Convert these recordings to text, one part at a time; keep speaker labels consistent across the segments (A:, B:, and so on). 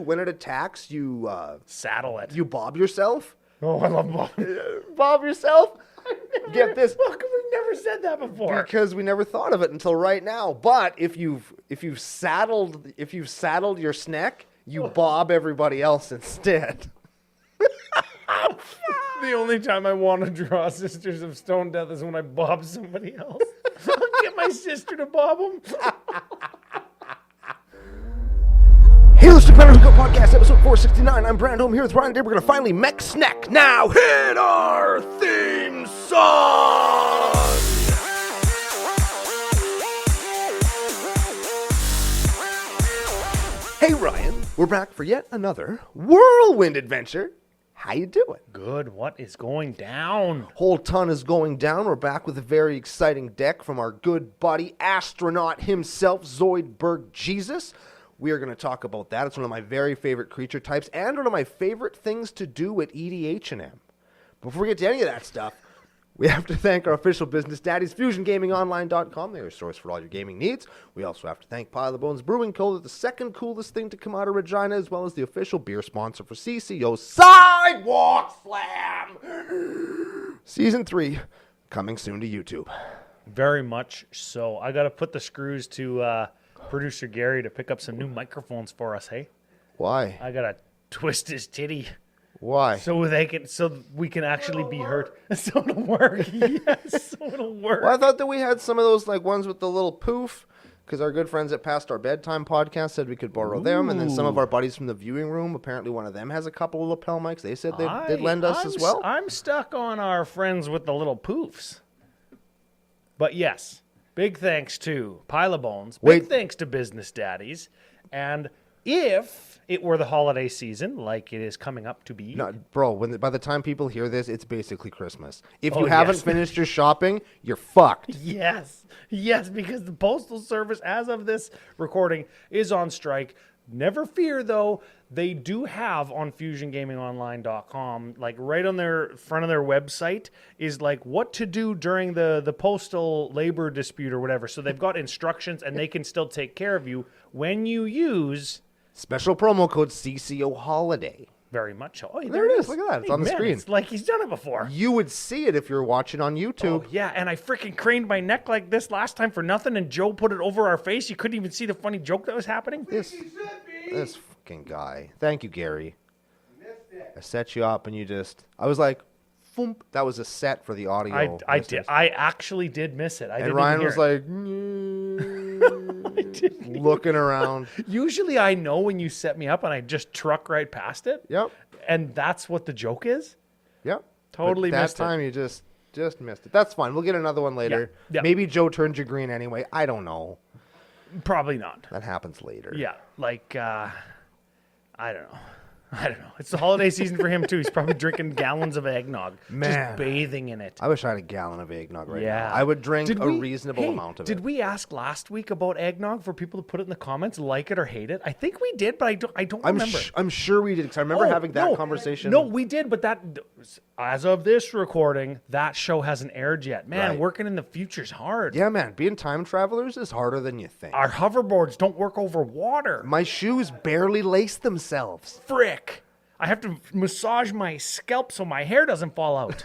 A: when it attacks, you
B: saddle it.
A: You bob yourself.
B: Oh, I love bob.
A: Bob yourself. Get this.
B: How come we never said that before?
A: Because we never thought of it until right now. But if you've saddled your snek, you bob everybody else instead.
B: The only time I want to draw Sisters of Stone Death is when I bob somebody else. I'll get my sister to bob them.
A: Hey, listen to Cookout Podcast, episode 469. I'm Brandon. Here with Ryan. Today we're going to finally mech snek. Now hit our theme song! Hey, Ryan. We're back for yet another whirlwind adventure. How you doing?
B: Good. What is going down?
A: Whole ton is going down. We're back with a very exciting deck from our good buddy, astronaut himself, Zoidberg Jesus. We are going to talk about that. It's one of my very favorite creature types and one of my favorite things to do at EDH&M. Before we get to any of that stuff, we have to thank our official business daddies, FusionGamingOnline.com. They're your source for all your gaming needs. We also have to thank Pile of Bones Brewing Co., the second coolest thing to come out of Regina, as well as the official beer sponsor for CCO Sidewalk Slam. Season 3, coming soon to YouTube.
B: Very much so. I got to put the screws to producer Gary to pick up some new microphones for us, hey?
A: Why?
B: I got to twist his titty.
A: Why?
B: So we can actually be heard. So it'll work. Yes, so it'll work.
A: Well, I thought that we had some of those like ones with the little poof, because our good friends at Past Our Bedtime podcast said we could borrow them, and then some of our buddies from the viewing room, apparently one of them has a couple of lapel mics. They said they'd lend us as well.
B: I'm stuck on our friends with the little poofs. But yes, big thanks to Pile of Bones. Big thanks to Business Daddies. And if it were the holiday season, like it is coming up to be.
A: No, bro, by the time people hear this, it's basically Christmas. If you haven't finished your shopping, you're fucked.
B: Yes, because the Postal Service, as of this recording, is on strike. Never fear, though. They do have on FusionGamingOnline.com, like right on their front of their website, is like what to do during the postal labor dispute or whatever. So they've got instructions, and they can still take care of you when you use
A: special promo code CCO Holiday.
B: Very much so. Oh,
A: there it is. Look at that. It's on the screen.
B: It's like he's done it before.
A: You would see it if you're watching on YouTube.
B: Oh, yeah, and I freaking craned my neck like this last time for nothing, and Joe put it over our face. You couldn't even see the funny joke that was happening.
A: This fucking guy. Thank you, Gary. I set you up, and I was like, Foomp. That was a set for the audio.
B: I did. I actually did miss it.
A: And Ryan was like, looking around.
B: Usually I know when you set me up and I just truck right past it.
A: Yep.
B: And that's what the joke is?
A: Yep.
B: Totally missed it.
A: That time you just missed it. That's fine. We'll get another one later.
B: Yeah.
A: Maybe Joe turned you green anyway. I don't know.
B: Probably not.
A: That happens later.
B: Yeah. Like, I don't know. It's the holiday season for him, too. He's probably drinking gallons of eggnog.
A: Man.
B: Just bathing in it.
A: I wish I had a gallon of eggnog right now. I would drink a reasonable amount of it.
B: Did we ask last week about eggnog for people to put it in the comments, like it or hate it? I think we did, but I don't remember.
A: I'm sure we did, because I remember having that conversation.
B: No, we did, but as of this recording, that show hasn't aired yet. Man, working in the future's hard.
A: Yeah, man. Being time travelers is harder than you think.
B: Our hoverboards don't work over water.
A: My shoes barely lace themselves.
B: Frick. I have to massage my scalp so my hair doesn't fall out.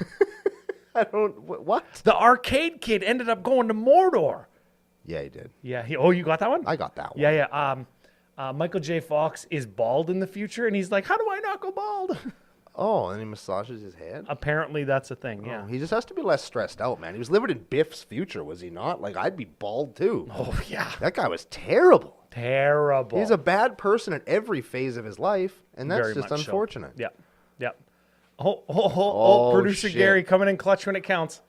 A: What?
B: The arcade kid ended up going to Mordor.
A: Yeah, he did.
B: Yeah. You got that one?
A: I got that one.
B: Yeah. Michael J. Fox is bald in the future, and he's like, how do I not go bald?
A: Oh, and he massages his head?
B: Apparently that's a thing, yeah.
A: He just has to be less stressed out, man. He was living in Biff's future, was he not? Like, I'd be bald, too.
B: Oh, yeah.
A: That guy was terrible.
B: Terrible.
A: He's a bad person at every phase of his life, and that's just unfortunate.
B: So. Yeah. Oh, producer
A: shit.
B: Gary coming in clutch when it counts.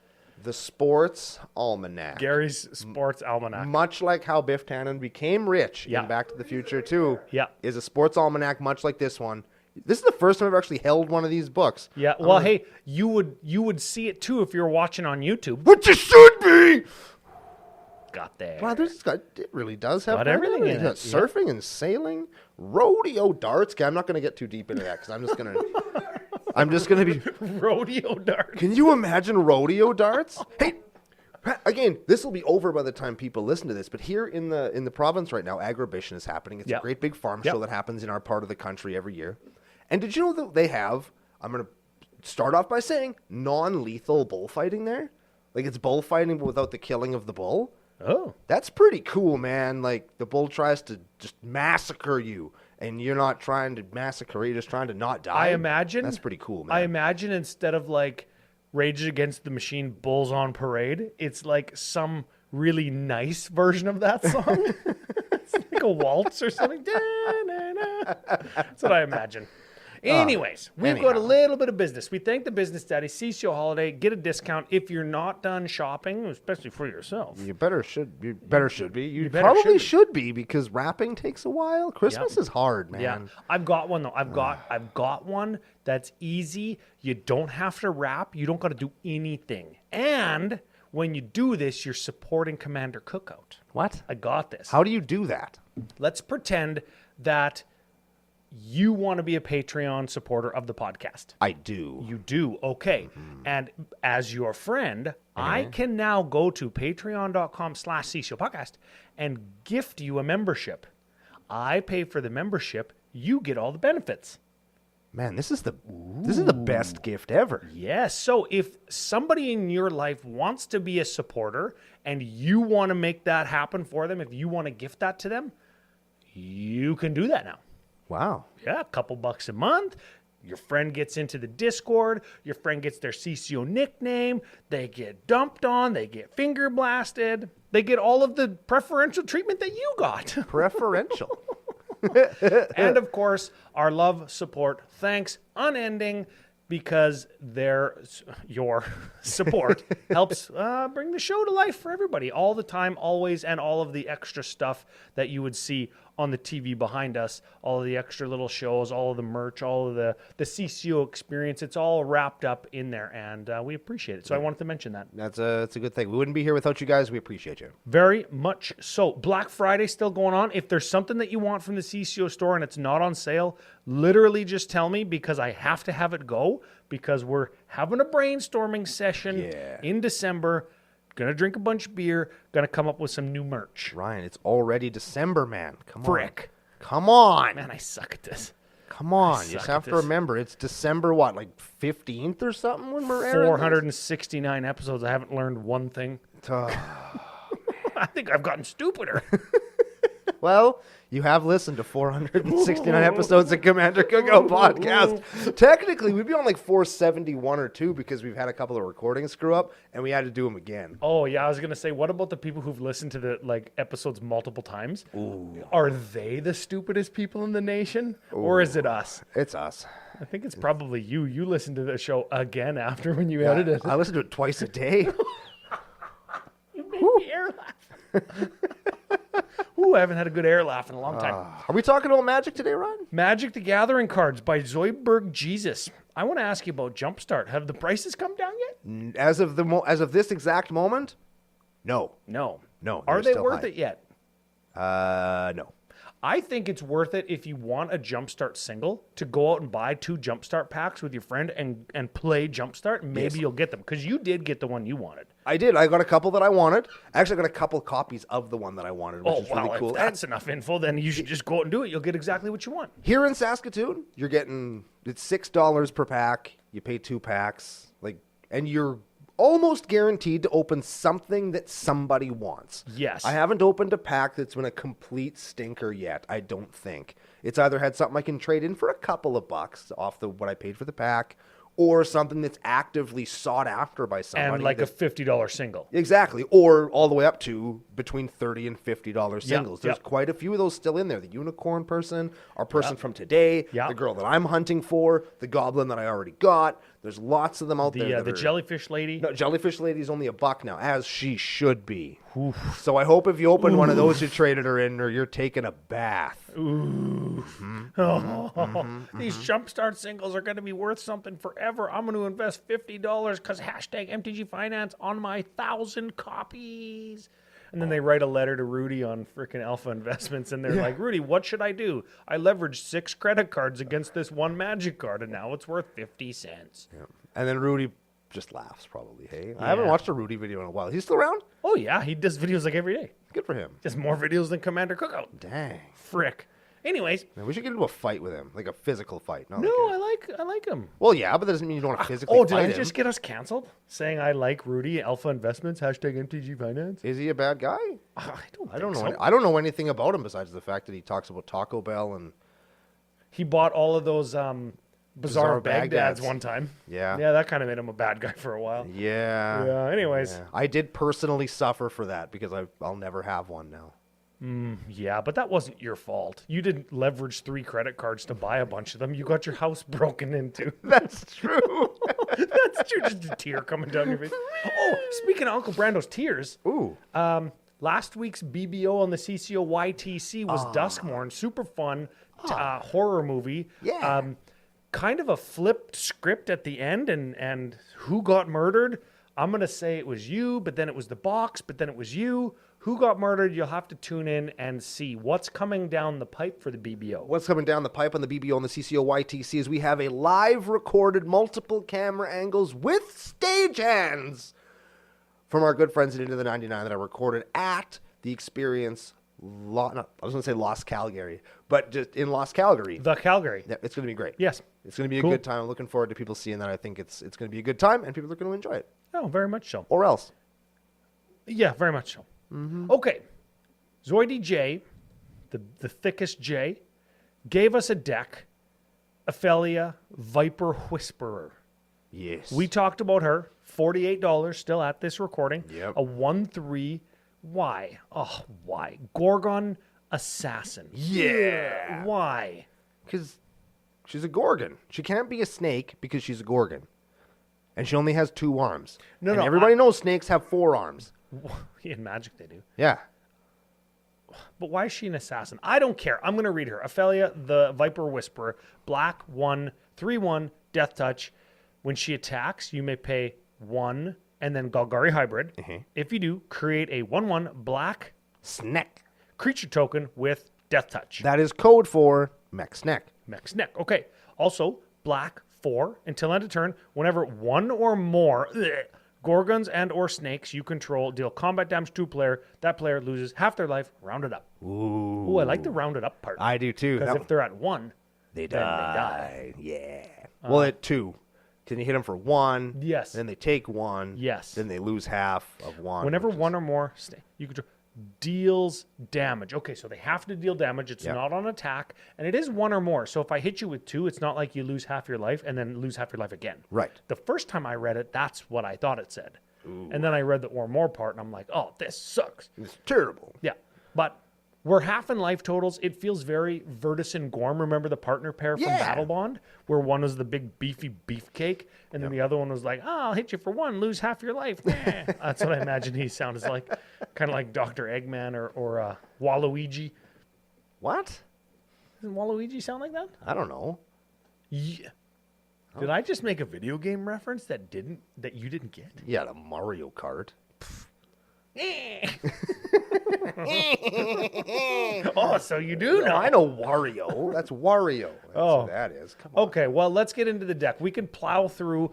A: The Sports Almanac.
B: Gary's Sports Almanac.
A: Much like how Biff Tannen became rich in Back to the Future 2, is a Sports Almanac much like this one. This is the first time I've actually held one of these books.
B: Yeah, well, hey, you would see it too if you were watching on YouTube.
A: Which you should be!
B: Got there.
A: Wow, it really does have
B: everything in it.
A: Surfing and sailing, rodeo darts. Okay, I'm not going to get too deep into that because I'm just going to be...
B: Rodeo darts.
A: Can you imagine rodeo darts? Hey, Again, this will be over by the time people listen to this, but here in the province right now, Agribition is happening. It's a great big farm show that happens in our part of the country every year. And did you know that they have, I'm going to start off by saying, non-lethal bullfighting there? Like, it's bullfighting but without the killing of the bull.
B: Oh.
A: That's pretty cool, man. Like, the bull tries to just massacre you, and you're not trying to massacre, you're just trying to not die.
B: I imagine.
A: That's pretty cool, man.
B: I imagine instead of like Rage Against the Machine Bulls on Parade, it's like some really nice version of that song. It's like a waltz or something. That's what I imagine. Anyways, we've got a little bit of business. We thank the Business Daddy CCO Holiday. Get a discount if you're not done shopping, especially for yourself.
A: You better should be. You probably should be because wrapping takes a while. Christmas is hard, man.
B: Yeah, I've got one though. I've got one that's easy. You don't have to wrap. You don't got to do anything. And when you do this, you're supporting Commander Cookout.
A: What?
B: I got this.
A: How do you do that?
B: Let's pretend that you want to be a Patreon supporter of the podcast.
A: I do.
B: You do. Okay. Mm-hmm. And as your friend, I can now go to patreon.com/CCO Podcast and gift you a membership. I pay for the membership. You get all the benefits.
A: Man, this is the best gift ever.
B: Yes. So if somebody in your life wants to be a supporter and you want to make that happen for them, if you want to gift that to them, you can do that now.
A: Wow.
B: Yeah, a couple bucks a month. Your friend gets into the Discord. Your friend gets their CCO nickname. They get dumped on. They get finger blasted. They get all of the preferential treatment that you got.
A: Preferential.
B: And of course, our love, support, thanks, unending, because your support helps bring the show to life for everybody all the time, always, and all of the extra stuff that you would see on the TV behind us, all of the extra little shows, all of the merch, all of the CCO experience. It's all wrapped up in there, and we appreciate it. So I wanted to mention that.
A: That's a good thing. We wouldn't be here without you guys. We appreciate you.
B: Very much so. Black Friday still going on. If there's something that you want from the CCO store and it's not on sale, literally just tell me because I have to have it go because we're having a brainstorming session in December. Gonna drink a bunch of beer. Gonna come up with some new merch.
A: Ryan, it's already December, man. Come on.
B: Frick.
A: Come on.
B: Man, I suck at this.
A: Come on. You just have to remember, it's December, what, like 15th or something when we're airing
B: 469 episodes. I haven't learned one thing. I think I've gotten stupider.
A: Well, you have listened to 469 episodes of Commander Cookout Podcast. Technically, we'd be on like 471 or 2 because we've had a couple of recordings screw up, and we had to do them again.
B: Oh, yeah, I was going to say, what about the people who've listened to the episodes multiple times?
A: Ooh.
B: Are they the stupidest people in the nation? Ooh. Or is it us?
A: It's us.
B: I think it's probably you. You listen to the show again after when you edited it.
A: I listen to it twice a day.
B: You made me air laugh. Ooh, I haven't had a good air laugh in a long time.
A: Are we talking about Magic today, Ron?
B: Magic the Gathering cards by Zoidberg Jesus. I want to ask you about Jumpstart. Have the prices come down yet?
A: As of this exact moment, no.
B: No.
A: Are
B: they worth it yet?
A: No.
B: I think it's worth it if you want a Jumpstart single to go out and buy 2 Jumpstart packs with your friend and play Jumpstart. Maybe you'll get them because you did get the one you wanted.
A: I did. I got a couple that I wanted. Actually, I got a couple copies of the one that I wanted, which is really cool.
B: If that's enough info, then you should just go out and do it. You'll get exactly what you want.
A: Here in Saskatoon, you're getting it's $6 per pack. You pay 2 packs, and you're almost guaranteed to open something that somebody wants.
B: Yes.
A: I haven't opened a pack that's been a complete stinker yet, I don't think. It's either had something I can trade in for a couple of bucks off what I paid for the pack, or something that's actively sought after by somebody.
B: And like a $50 single.
A: Exactly. Or all the way up to between $30 and $50 singles. There's quite a few of those still in there. The unicorn person, our person from today, the girl that I'm hunting for, the goblin that I already got. There's lots of them out there.
B: The jellyfish lady.
A: No, jellyfish lady is only $1 now, as she should be. Oof. So I hope if you open one of those, you traded her in, or you're taking a bath.
B: Ooh. These Jumpstart singles are going to be worth something forever. I'm going to invest $50 because #MTG Finance on my 1,000 copies. And then they write a letter to Rudy on freaking Alpha Investments, and they're like, Rudy, what should I do? I leveraged 6 credit cards against this one Magic card, and now it's worth 50 cents.
A: Yeah. And then Rudy just laughs probably, hey? I haven't watched a Rudy video in a while. Is he still around?
B: Oh, yeah. He does videos like every day.
A: Good for him.
B: Just more videos than Commander Cookout.
A: Dang.
B: Frick. Anyways.
A: Man, we should get into a fight with him, like a physical fight. Not
B: No,
A: like
B: I like him.
A: Well, yeah, but that doesn't mean you don't want to physically fight
B: did I
A: him.
B: just get us canceled? Saying I like Rudy, Alpha Investments, #MTG Finance?
A: Is he a bad guy?
B: I
A: I don't know.
B: so.
A: I don't know anything about him besides the fact that he talks about Taco Bell and...
B: He bought all of those bizarre
A: Bagdads.
B: Bagdads one time.
A: Yeah.
B: Yeah, that kind of made him a bad guy for a while.
A: Yeah.
B: Yeah, anyways.
A: Yeah. I did personally suffer for that because I'll never have one now.
B: Yeah, but that wasn't your fault. You didn't leverage 3 credit cards to buy a bunch of them. You got your house broken into.
A: That's true.
B: That's true. Just a tear coming down your face. Oh, speaking of Uncle Brando's tears,
A: Ooh.
B: last week's BBO on the CCO YTC was Duskmorn. Super fun horror movie.
A: Yeah.
B: Kind of a flipped script at the end, and who got murdered? I'm going to say it was you, but then it was the box, but then it was you. Who got murdered? You'll have to tune in and see what's coming down the pipe for the BBO.
A: What's coming down the pipe on the BBO and the CCO YTC is we have a live recorded multiple camera angles with stagehands from our good friends at Into the 99 that are recorded at the Experience. I was going to say Lost Calgary, but just in Lost Calgary.
B: The Calgary.
A: Yeah, it's going to be great.
B: Yes.
A: It's going to be a
B: Cool.
A: good time. I'm looking forward to people seeing that. I think it's going to be a good time, and people are going to enjoy it.
B: Oh, very much so.
A: Or else.
B: Yeah, very much so. Mm-hmm. Okay. Zoidy J, the thickest J, gave us a deck, Aphelia Viper Whisperer.
A: Yes.
B: We talked about her, $48 still at this recording.
A: Yep.
B: A 1/3. Why? Oh, why? Gorgon Assassin.
A: Yeah.
B: Why?
A: Because she's a gorgon. She can't be a snake because she's a gorgon. And she only has 2 arms.
B: No,
A: and
B: no,
A: everybody knows snakes have 4 arms.
B: In Magic they do.
A: Yeah.
B: But why is she an assassin? I don't care. I'm going to read her. Aphelia, the Viper Whisperer, black 1, 3/1, death touch. When she attacks, you may pay 1 and then Golgari hybrid. If you do, create a 1/1 black
A: Snek.
B: creature token with death touch.
A: That is code for mech snek.
B: Mech Snek. Okay. Also, black 4 until end of turn. Whenever 1 or more gorgons and or snakes you control deal combat damage to a player, that player loses half their life. Round it up.
A: Ooh.
B: I like the rounded up part.
A: I do too.
B: Because if they're at 1,
A: they
B: then
A: die. Yeah. Well, at 2. Can you hit them for 1?
B: Yes.
A: Then they take 1.
B: Yes.
A: Then they lose half of 1.
B: Whenever
A: which is-
B: 1 or more you control deals damage. Okay, so they have to deal damage. It's
A: Yep.
B: not on attack, and it is 1 or more. So if I hit you with 2, it's not like you lose half your life and then lose half your life again.
A: Right.
B: The first time I read it, that's what I thought it said. And then I read the or more part, and I'm like, oh, this sucks.
A: It's terrible.
B: Yeah, but we're half in life totals. It feels very Virtus and Gorm. Remember the partner pair from
A: Yeah.
B: Battle Bond, where one was the big beefy beefcake, and then the other one was like, "Oh, I'll hit you for 1, lose half your life." That's what I imagine he sounds like, kind of like Dr. Eggman or Waluigi.
A: What?
B: Doesn't Waluigi sound like that?
A: I don't know.
B: Yeah. Did I just make a video game reference that you didn't get?
A: Yeah, the Mario Kart.
B: Oh, so you do
A: No,
B: know.
A: I know Wario. That's Wario. That's
B: Oh.
A: who that is. Come on.
B: Okay, well, let's get into the deck. We can plow through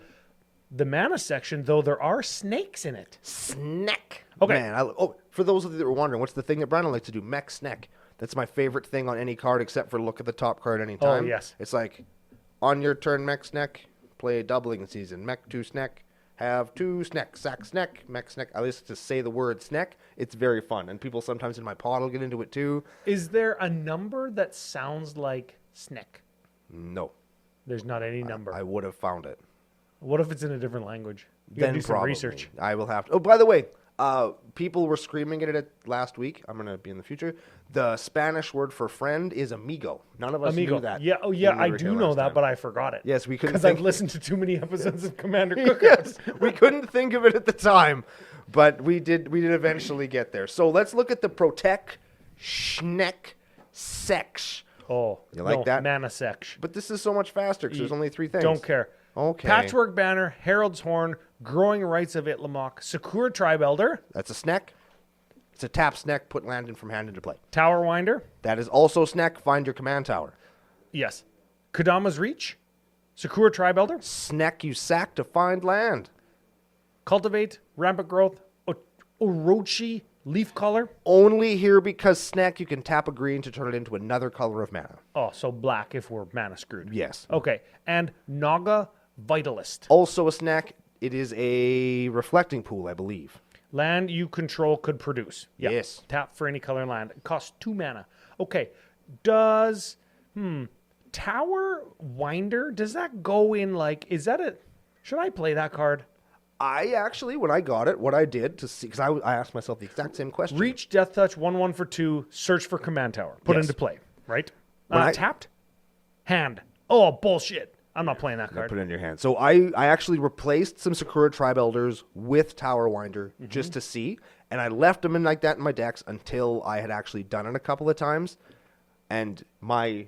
B: the mana section, though there are snakes in it.
A: Snek.
B: Okay.
A: Man, for those of you that were wondering, what's the thing that Brandon likes to do? Mech Snek. That's my favorite thing on any card except for look at the top card anytime.
B: Oh, yes.
A: It's like, on your turn, Mech Snek, play doubling season. Mech 2 Snek, have 2 Snek, sack Snek, Mech Snek. I used to say the word Snek. It's very fun. And people sometimes in my pod will get into it too.
B: Is there a number that sounds like Snek?
A: No.
B: There's not any number.
A: I would have found it.
B: What if it's in a different language? You gotta do some
A: probably.
B: research.
A: I will have to. Oh, by the way, people were screaming at it last week. I'm going to be in the future. The Spanish word for friend is amigo. None of us
B: Amigo.
A: knew that.
B: Yeah, oh yeah,
A: when we
B: I
A: were
B: do
A: here
B: know
A: last
B: that,
A: time.
B: but I forgot it.
A: Yes, we couldn't
B: because
A: think-
B: I've listened to too many episodes of Commander Cookout.
A: Yes, we couldn't think of it at the time, but we did eventually get there. So let's look at the Protect Schneck Sex.
B: Oh,
A: You like that?
B: Mana section.
A: But this is so much faster because there's only 3 things.
B: Don't care.
A: Okay.
B: Patchwork Banner, Herald's Horn, Growing Rights of Itlamok, Sakura Tribe Elder,
A: That's a Snek. It's a tap Snek, put land in from hand into play.
B: Tower Winder,
A: That is also Snek, find your command tower.
B: yes, Kodama's Reach, Sakura Tribe Elder,
A: Snek you sack to find land.
B: Cultivate, Rampant Growth, Orochi, Leaf Color.
A: Only here because snek, you can tap a green to turn it into another color of mana.
B: Oh, so black if we're mana screwed.
A: Yes.
B: Okay. And Naga Vitalist.
A: Also a snek. It is a reflecting pool, I believe.
B: Land you control could produce. Yep.
A: Yes.
B: Tap for any color land. It costs 2 mana. Okay. Does Tower Winder, does that go in like, is that a, should I play that card?
A: I actually, when I got it, what I did to see, because I asked myself the exact same question.
B: Reach, Death Touch, 1/1 for 2, search for Command Tower. Put into play, right? Tapped? Hand. Oh, bullshit. I'm not playing that card.
A: Put it in your hand. So I actually replaced some Sakura Tribe Elders with Tower Winder just to see, and I left them in like that in my decks until I had actually done it a couple of times. And my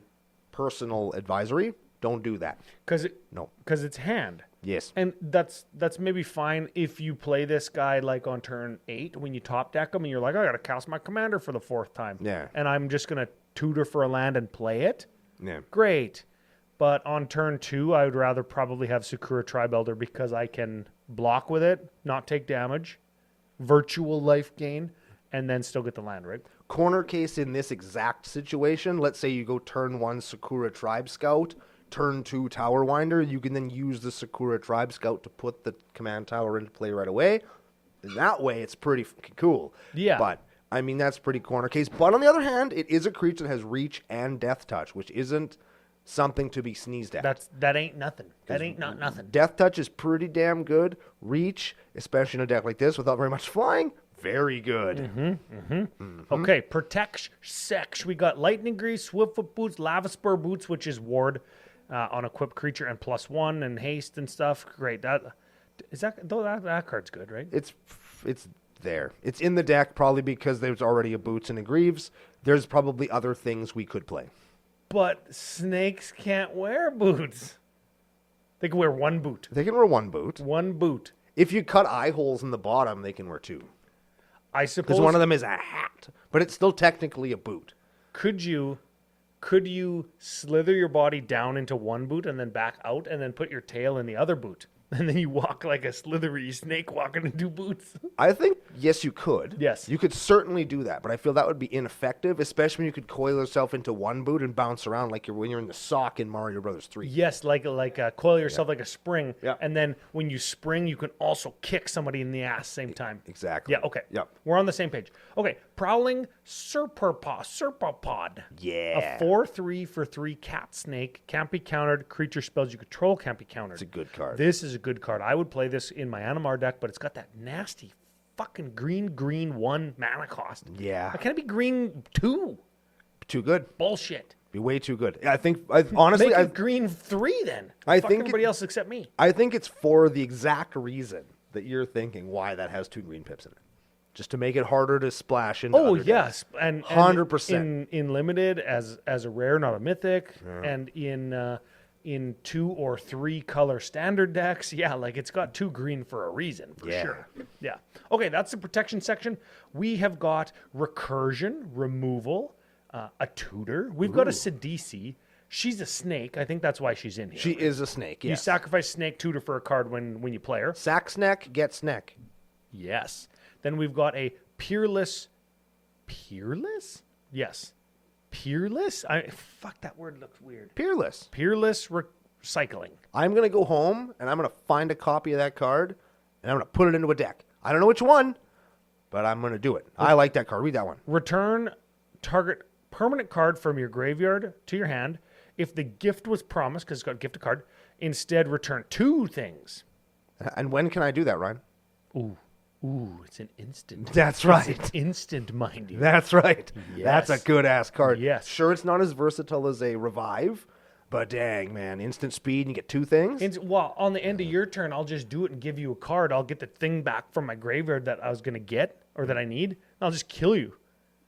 A: personal advisory, don't do that.
B: Because
A: No.
B: it's hand.
A: Yes.
B: And that's maybe fine if you play this guy like on turn 8 when you top deck him and you're like, I got to cast my commander for the 4th time.
A: Yeah.
B: And I'm just going to tutor for a land and play it.
A: Yeah.
B: Great. But on turn 2, I would rather probably have Sakura Tribe Elder because I can block with it, not take damage, virtual life gain, and then still get the land, right?
A: Corner case in this exact situation, let's say you go turn 1 Sakura Tribe Scout, turn 2 Tower Winder, you can then use the Sakura Tribe Scout to put the command tower into play right away. And that way, it's pretty fucking cool.
B: Yeah.
A: But, I mean, that's pretty corner case. But on the other hand, it is a creature that has Reach and Death Touch, which isn't something to be sneezed at.
B: That ain't nothing. That ain't not nothing.
A: Death Touch is pretty damn good. Reach, especially in a deck like this without very much flying, very good.
B: Okay, Protect Sex. We got Lightning Grease, Swiftfoot Boots, Lava Spur Boots, which is ward on equipped creature and +1 and haste and stuff. Great. That card's good, right?
A: It's there. It's in the deck probably because there's already a Boots and a Greaves. There's probably other things we could play.
B: But snakes can't wear boots. They can wear 1 boot.
A: They can wear 1 boot.
B: 1 boot.
A: If you cut eye holes in the bottom, they can wear 2.
B: I suppose.
A: Because one of them is a hat, but it's still technically a boot.
B: Could you slither your body down into 1 boot and then back out and then put your tail in the other boot? And then you walk like a slithery snake walking in 2 boots.
A: I think, yes, you could.
B: Yes.
A: You could certainly do that, but I feel that would be ineffective, especially when you could coil yourself into 1 boot and bounce around like when you're in the sock in Mario Brothers 3.
B: Yes, like coil yourself like a spring.
A: Yeah.
B: And then when you spring, you can also kick somebody in the ass same time.
A: Exactly.
B: Yeah, okay.
A: Yep.
B: We're on the same page. Okay, Prowling Serpapod.
A: Yeah.
B: A 4/3 for 3 cat snake. Can't be countered. Creature spells you control can't be countered.
A: It's a good card.
B: This is a good card. I would play this in my Animar deck, but it's got that nasty fucking green 1 mana cost.
A: Yeah.
B: Can it be green 2?
A: Too good.
B: Bullshit.
A: Be way too good. I think, honestly,
B: Make it green 3 then.
A: I
B: Fuck
A: think
B: everybody else except me.
A: I think it's for the exact reason that you're thinking why that has 2 green pips in it. Just to make it harder to splash into
B: Oh
A: other
B: yes,
A: decks.
B: and
A: 100%.
B: in limited as a rare, not a mythic, and in 2 or 3 color standard decks, yeah, like it's got 2 green for a reason for sure. Yeah. Okay, that's the protection section. We have got recursion, removal, a tutor. We've got a Sidisi. She's a snake. I think that's why she's in here.
A: She is a snake. Yes.
B: You sacrifice snake tutor for a card when you play her.
A: Sack snek, get snek.
B: Yes. Then we've got a Peerless. Yes. Peerless? Fuck, that word looks weird.
A: Peerless.
B: Peerless Recycling.
A: I'm going to go home and I'm going to find a copy of that card and I'm going to put it into a deck. I don't know which one, but I'm going to do it. I like that card. Read that one.
B: Return target permanent card from your graveyard to your hand. If the gift was promised, because it's got gift a card, instead return 2 things.
A: And when can I do that, Ryan?
B: Ooh, it's an instant.
A: That's right.
B: It's instant, mind you.
A: That's right.
B: Yes.
A: That's a good-ass card.
B: Yes.
A: Sure, it's not as versatile as a revive, but dang, man. Instant speed and you get 2 things?
B: Well, on the end of your turn, I'll just do it and give you a card. I'll get the thing back from my graveyard that I was going to get or that I need. And I'll just kill you.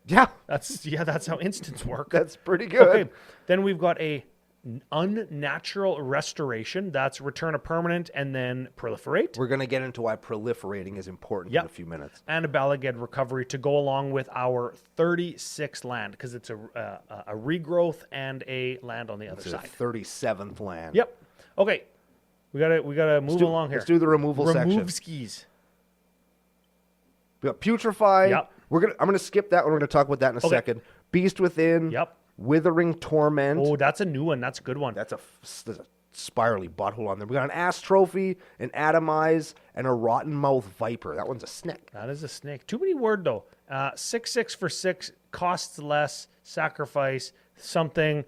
A: Yeah.
B: That's how instants work.
A: That's pretty good.
B: Okay. Then we've got a unnatural restoration. That's return a permanent and then proliferate.
A: We're going to get into why proliferating is important in a few minutes.
B: And a Balaged recovery to go along with our 36 land because it's a regrowth and a land on the other side.
A: 37th land.
B: Yep. Okay. We gotta move along here.
A: Let's do the removal section.
B: Remove skis.
A: We got Putrefy.
B: Yep.
A: I'm gonna skip that one. We're gonna talk about that in a second. Beast Within.
B: Yep.
A: Withering Torment.
B: Oh, that's a new one. That's a good one.
A: There's a spirally butthole on there. We got an Ass Trophy, an Atomize, and a Rotten Mouth Viper. That one's a snek.
B: That is a snake. Too many word though. 6/6 for 6 costs less. Sacrifice something.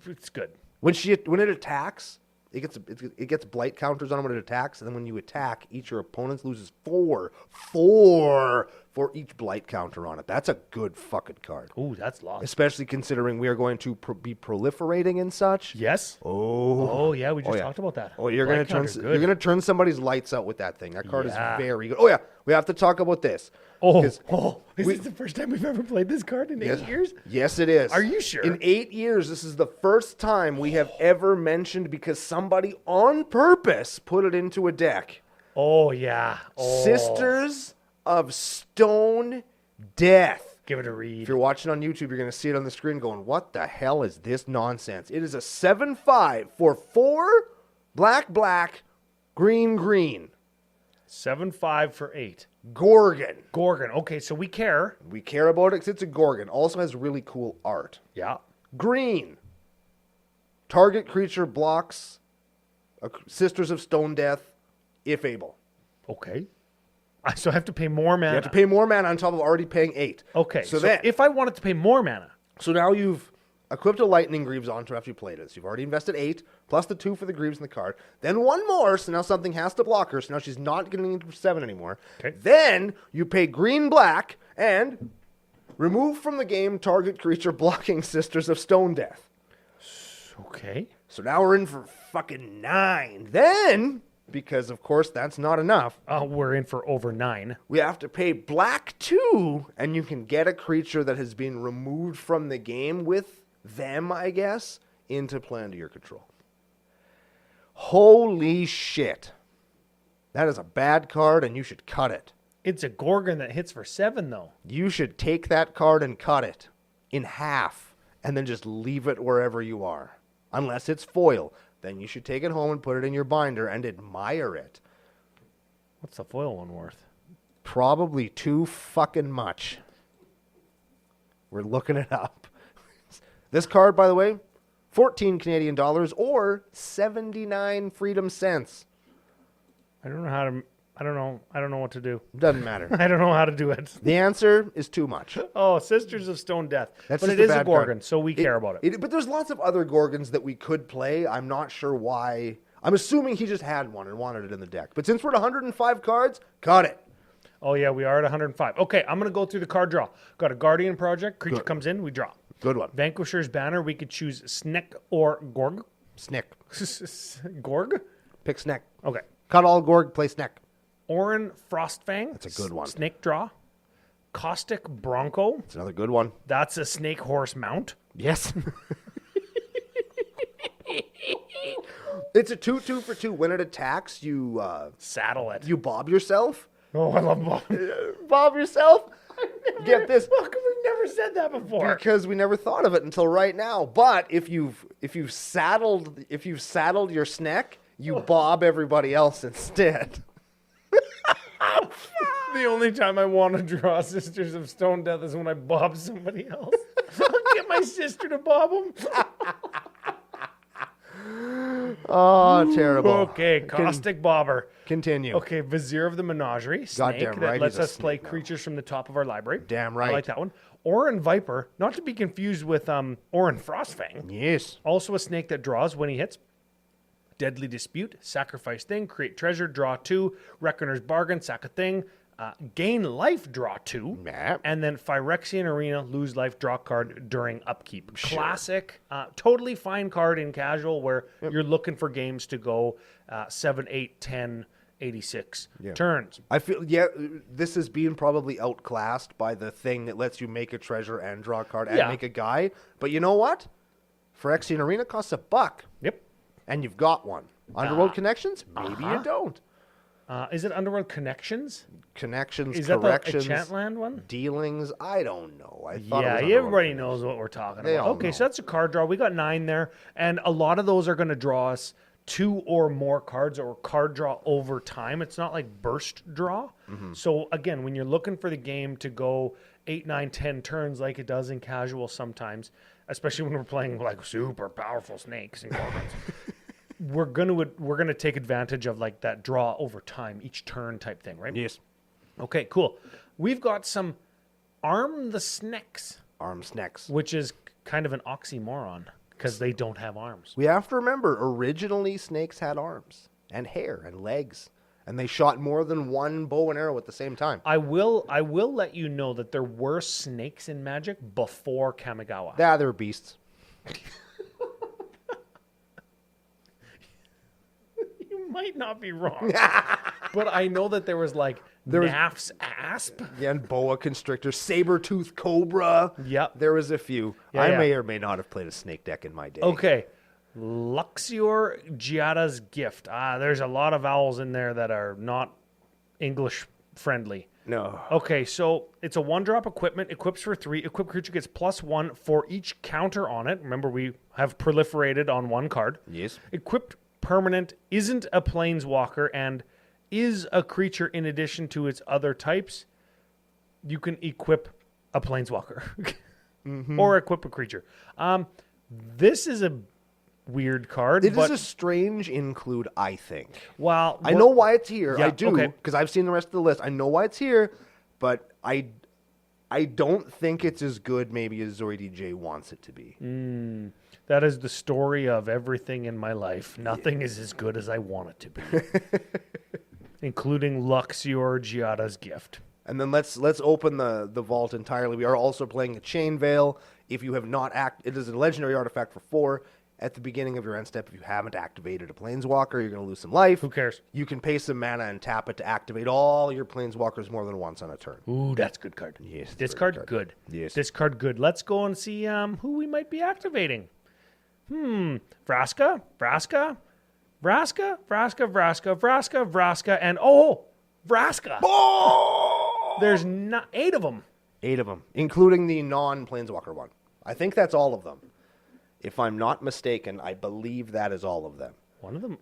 B: It's good.
A: When it attacks, it gets blight counters on it when it attacks, and then when you attack, each your opponent loses 4 for each blight counter on it. That's a good fucking card.
B: Ooh, that's lost.
A: Especially considering we are going to be proliferating and such.
B: Yes.
A: Oh
B: yeah, we just talked about that.
A: Oh, you're
B: Blight
A: gonna
B: counter's
A: you're gonna turn somebody's lights out with that thing. That card
B: Yeah.
A: is very good. Oh yeah, we have to talk about this.
B: Is this the first time we've ever played this card in 8 years?
A: Yes, it is.
B: Are you sure?
A: In 8 years, this is the first time we have ever mentioned because somebody on purpose put it into a deck.
B: Oh yeah. Oh.
A: Sisters of Stone Death.
B: Give it a read.
A: If you're watching on YouTube, you're going to see it on the screen going, what the hell is this nonsense? It is a 7/5 for 4 black, green.
B: 7/5 for 8.
A: Gorgon.
B: Gorgon. Okay, so we care.
A: We care about it because it's a Gorgon. Also has really cool art.
B: Yeah.
A: Green. Target creature blocks Sisters of Stone Death if able.
B: Okay. So I have to pay more mana.
A: You have to pay more mana on top of already paying 8.
B: Okay. So
A: then,
B: if I wanted to pay more mana.
A: So now you've equipped a Lightning Greaves onto after you played it. So you've already invested 8, plus the 2 for the Greaves in the card. Then 1 more, so now something has to block her, so now she's not getting into 7 anymore.
B: Okay.
A: Then you pay green-black and remove from the game target creature blocking Sisters of Stone Death.
B: Okay.
A: So now we're in for fucking 9. Then, because of course that's not enough,
B: We're in for over 9.
A: we have to pay black 2, and you can get a creature that has been removed from the game with them, I guess, into play under your control. Holy shit. That is a bad card, and you should cut it.
B: It's a Gorgon that hits for 7, though.
A: You should take that card and cut it in half, and then just leave it wherever you are. Unless it's foil. Then you should take it home and put it in your binder and admire it.
B: What's the foil one worth?
A: Probably too fucking much. We're looking it up. This card, by the way, 14 Canadian dollars or 79 freedom cents.
B: I don't know what to do.
A: Doesn't matter.
B: I don't know how to do it.
A: The answer is too much.
B: Oh, Sisters of Stone Death.
A: That's
B: but
A: just
B: it
A: a
B: is a
A: bad
B: Gorgon,
A: card.
B: so we care about it.
A: But there's lots of other Gorgons that we could play. I'm not sure why. I'm assuming he just had one and wanted it in the deck. But since we're at 105 cards, cut it.
B: Oh, yeah, we are at 105. Okay, I'm going to go through the card draw. Got a Guardian Project. Creature comes in, we draw.
A: Good one.
B: Vanquisher's Banner, we could choose Snek or Gorg.
A: Snek.
B: Gorg?
A: Pick Snek.
B: Okay.
A: Cut all Gorg, play Snek.
B: Orin Frostfang.
A: That's a good one.
B: Snake draw. Caustic Bronco.
A: It's another good one.
B: That's a snake horse mount.
A: Yes. It's a 2/2 for 2. When it attacks, you
B: Saddle it.
A: you bob yourself.
B: Oh, I love Bob.
A: Bob yourself. Get this.
B: How come we've never said that before?
A: Because we never thought of it until right now. But if you've saddled your Snek, you bob everybody else instead.
B: The only time I want to draw Sisters of Stone Death is when I bob somebody else. I'll get my sister to bob them.
A: Oh, terrible.
B: Okay, Caustic Bobber.
A: Continue.
B: Okay, Vizier of the Menagerie. Snake
A: Goddamn
B: that
A: right,
B: lets
A: he's a
B: us play
A: snake now.
B: creatures from the top of our library.
A: Damn right.
B: I like that one. Orin Viper, not to be confused with Orin Frostfang.
A: Yes.
B: Also a snake that draws when he hits. Deadly Dispute, sacrifice thing, create treasure, draw 2, Reckoner's Bargain, sack a thing, gain life, draw 2,
A: Yeah.
B: and then Phyrexian Arena, lose life, draw card during upkeep. Classic, totally fine card in casual where you're looking for games to go 7, 8, 10, 86 turns.
A: I feel, this is being probably outclassed by the thing that lets you make a treasure and draw a card and make a guy. But you know what? Phyrexian Arena costs $1.
B: Yep.
A: And you've got one. Underworld Connections? Maybe you don't.
B: Is it Underworld Connections?
A: Connections,
B: Is that
A: corrections,
B: the Enchantland one?
A: Dealings, I don't know. I thought
B: Yeah,
A: it was
B: everybody knows what we're talking
A: They
B: about.
A: all
B: Okay,
A: know.
B: so that's a card draw. We got 9 there, and a lot of those are going to draw us 2 or more cards or card draw over time. It's not like burst draw. So again, when you're looking for the game to go 8, 9, 10 turns like it does in casual sometimes, especially when we're playing like super powerful snakes and gorgons, we're gonna take advantage of like that draw over time, each turn type thing, right?
A: Yes.
B: Okay, cool. We've got some Arm the Sneks,
A: Arm snacks.
B: which is kind of an oxymoron because they don't have arms.
A: We have to remember, originally snakes had arms and hair and legs, and they shot more than one bow and arrow at the same time.
B: I will let you know that there were snakes in Magic before Kamigawa.
A: Yeah, they were beasts.
B: You might not be wrong. But I know that there was like Naf's Asp.
A: Yeah, and boa constrictor, saber-toothed cobra.
B: Yep.
A: There was a few.
B: Yeah,
A: I
B: yeah.
A: may or may not have played a snake deck in my day.
B: Okay. Luxior Giada's Gift. There's a lot of vowels in there that are not English friendly.
A: No.
B: Okay, so it's a 1-drop equipment, equips for 3. Equipped creature gets +1 for each counter on it. Remember, we have proliferated on 1 card.
A: Yes.
B: Equipped permanent, isn't a planeswalker, and is a creature in addition to its other types. You can equip a planeswalker or equip a creature. This is a weird card.
A: It is a strange include, I think.
B: Well,
A: I know why it's here.
B: Yeah,
A: I do,
B: okay.
A: because I've seen the rest of the list. I know why it's here, but I don't think it's as good maybe as Zoidy J wants it to be.
B: That is the story of everything in my life. Nothing is as good as I want it to be. Including Luxior Giada's Gift.
A: And then let's open the vault entirely. We are also playing a Chain Veil. If you have not it is a legendary artifact for 4. At the beginning of your end step, if you haven't activated a Planeswalker, you're going to lose some life.
B: Who cares?
A: You can pay some mana and tap it to activate all your Planeswalkers more than once on a turn.
B: Ooh, that's a good card.
A: Yes.
B: Discard, good.
A: Yes.
B: Discard, good. Let's go and see who we might be activating. Vraska, and Vraska.
A: Oh!
B: There's 8 of them.
A: 8 of them, including the non-Planeswalker one. I think that's all of them. If I'm not mistaken, I believe that is all of them.
B: One of them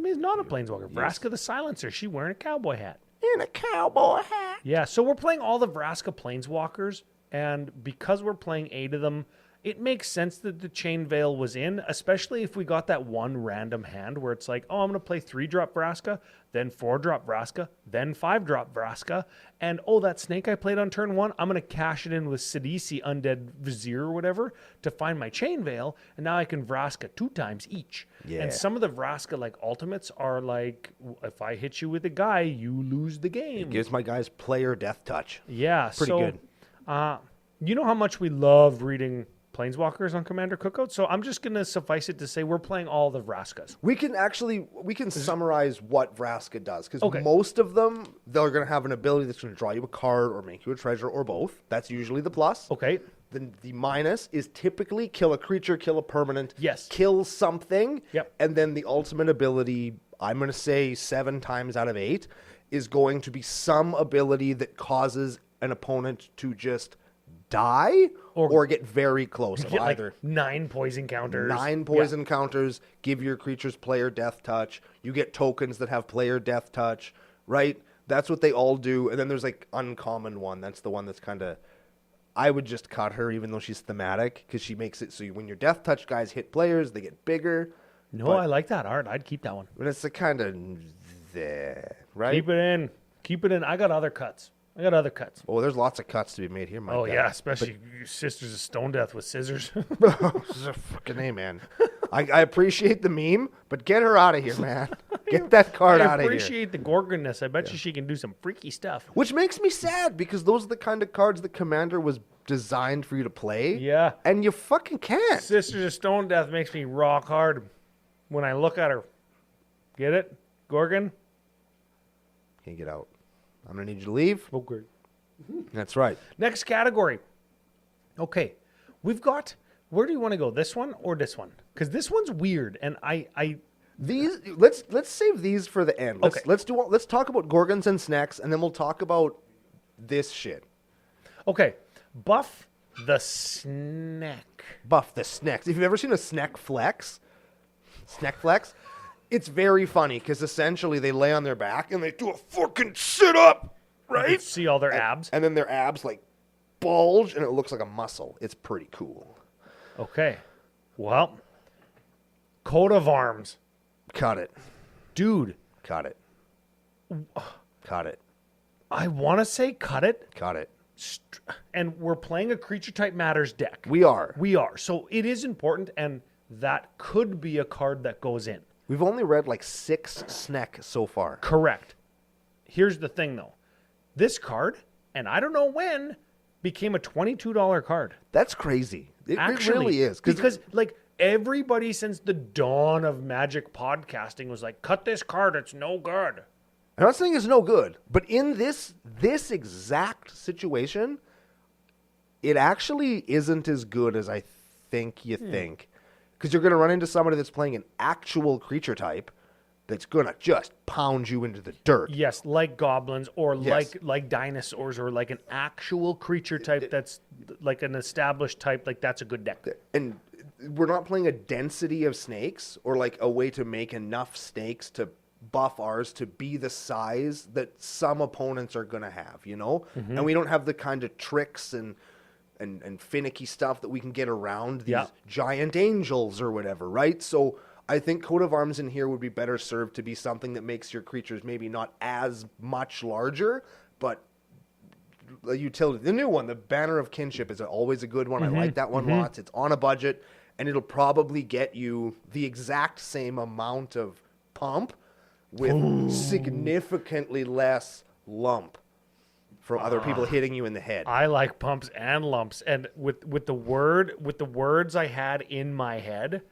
B: is not a Planeswalker. Vraska the Silencer. She wearing a cowboy hat.
A: In a cowboy hat.
B: Yeah, so we're playing all the Vraska Planeswalkers, and because we're playing 8 of them, it makes sense that the Chain Veil was in, especially if we got that one random hand where it's like, oh, I'm going to play 3-drop Vraska, then 4-drop Vraska, then 5-drop Vraska, and that snake I played on turn 1, I'm going to cash it in with Sidisi Undead Vizier or whatever to find my Chain Veil, and now I can Vraska 2 times each.
A: Yeah.
B: And some of the Vraska like ultimates are like, if I hit you with a guy, you lose the game.
A: Gives my guys player death touch.
B: Yeah,
A: Pretty good.
B: You know how much we love reading Planeswalkers on Commander Cookout, so I'm just going to suffice it to say we're playing all the Vraskas.
A: We can summarize what Vraska does, because
B: Okay.
A: most of them, they're going to have an ability that's going to draw you a card or make you a treasure or both. That's usually the plus.
B: Okay.
A: The minus is typically kill a creature, kill a permanent,
B: Yes.
A: kill something.
B: Yep.
A: And then the ultimate ability, I'm going to say 7 times out of 8, is going to be some ability that causes an opponent to just die or get very close.
B: Get like
A: Either
B: 9 poison counters.
A: 9 poison counters, give your creatures player death touch. You get tokens that have player death touch, right? That's what they all do. And then there's like uncommon one. That's the one that's kind of, I would just cut her even though she's thematic, because she makes it so when your death touch guys hit players, they get bigger.
B: No,
A: But-
B: I like that art. I'd keep that one.
A: But it's the kind of there, right?
B: Keep it in. Keep it in. I got other cuts.
A: Oh, there's lots of cuts to be made here, my
B: Oh,
A: guy.
B: yeah, especially Sisters of Stone Death with scissors.
A: This is a fucking A, man. I appreciate the meme, but get her out of here, man. Get that card
B: I
A: out of here.
B: appreciate the Gorgonness. I bet you she can do some freaky stuff.
A: Which makes me sad, because those are the kind of cards that Commander was designed for you to play.
B: Yeah.
A: And you fucking can't.
B: Sisters of Stone Death makes me rock hard when I look at her. Get it? Gorgon?
A: Can't get out. I'm going to need you to leave.
B: Okay.
A: That's right.
B: Next category. Okay. We've got, where do you want to go? This one or this one? Because this one's weird. And
A: These let's save these for the end.
B: Okay.
A: Let's talk about Gorgons and Snacks, and then we'll talk about this shit.
B: okay. Buff the Snek.
A: Buff the Snacks. If you've ever seen a Snack Flex, It's very funny because essentially they lay on their back and they do a fucking sit-up,
B: You
A: right?
B: see all their abs.
A: And then their abs like bulge and it looks like a muscle. It's pretty cool.
B: Okay. Well, coat of arms.
A: Cut it.
B: Dude,
A: Cut it. Cut it.
B: I want to say cut it.
A: Cut it.
B: And we're playing a Creature Type Matters deck.
A: We are.
B: We are. So it is important, and that could be a card that goes in.
A: We've only read like 6 snek so far.
B: Correct. Here's the thing, though. This card, and I don't know when, became a $22 card.
A: That's crazy. It really is.
B: Because, like, everybody since the dawn of Magic podcasting was like, cut this card, it's no good.
A: I'm not saying it's no good, but in this exact situation, it actually isn't as good as I think you think. Because you're going to run into somebody that's playing an actual creature type that's going to just pound you into the dirt.
B: Yes, like goblins or
A: Yes.
B: like dinosaurs or like an actual creature type that's like an established type. Like, that's a good deck.
A: And we're not playing a density of snakes or like a way to make enough snakes to buff ours to be the size that some opponents are going to have, you know? And we don't have the kind of tricks and finicky stuff that we can get around these giant angels or whatever, right? So I think Coat of Arms in here would be better served to be something that makes your creatures maybe not as much larger, but the utility. The new one, the Banner of Kinship, is always a good one. I like that one lots. It's on a budget, and it'll probably get you the exact same amount of pump with significantly less lump from other people hitting you in the head.
B: I like pumps and lumps, and with the words I had in my head,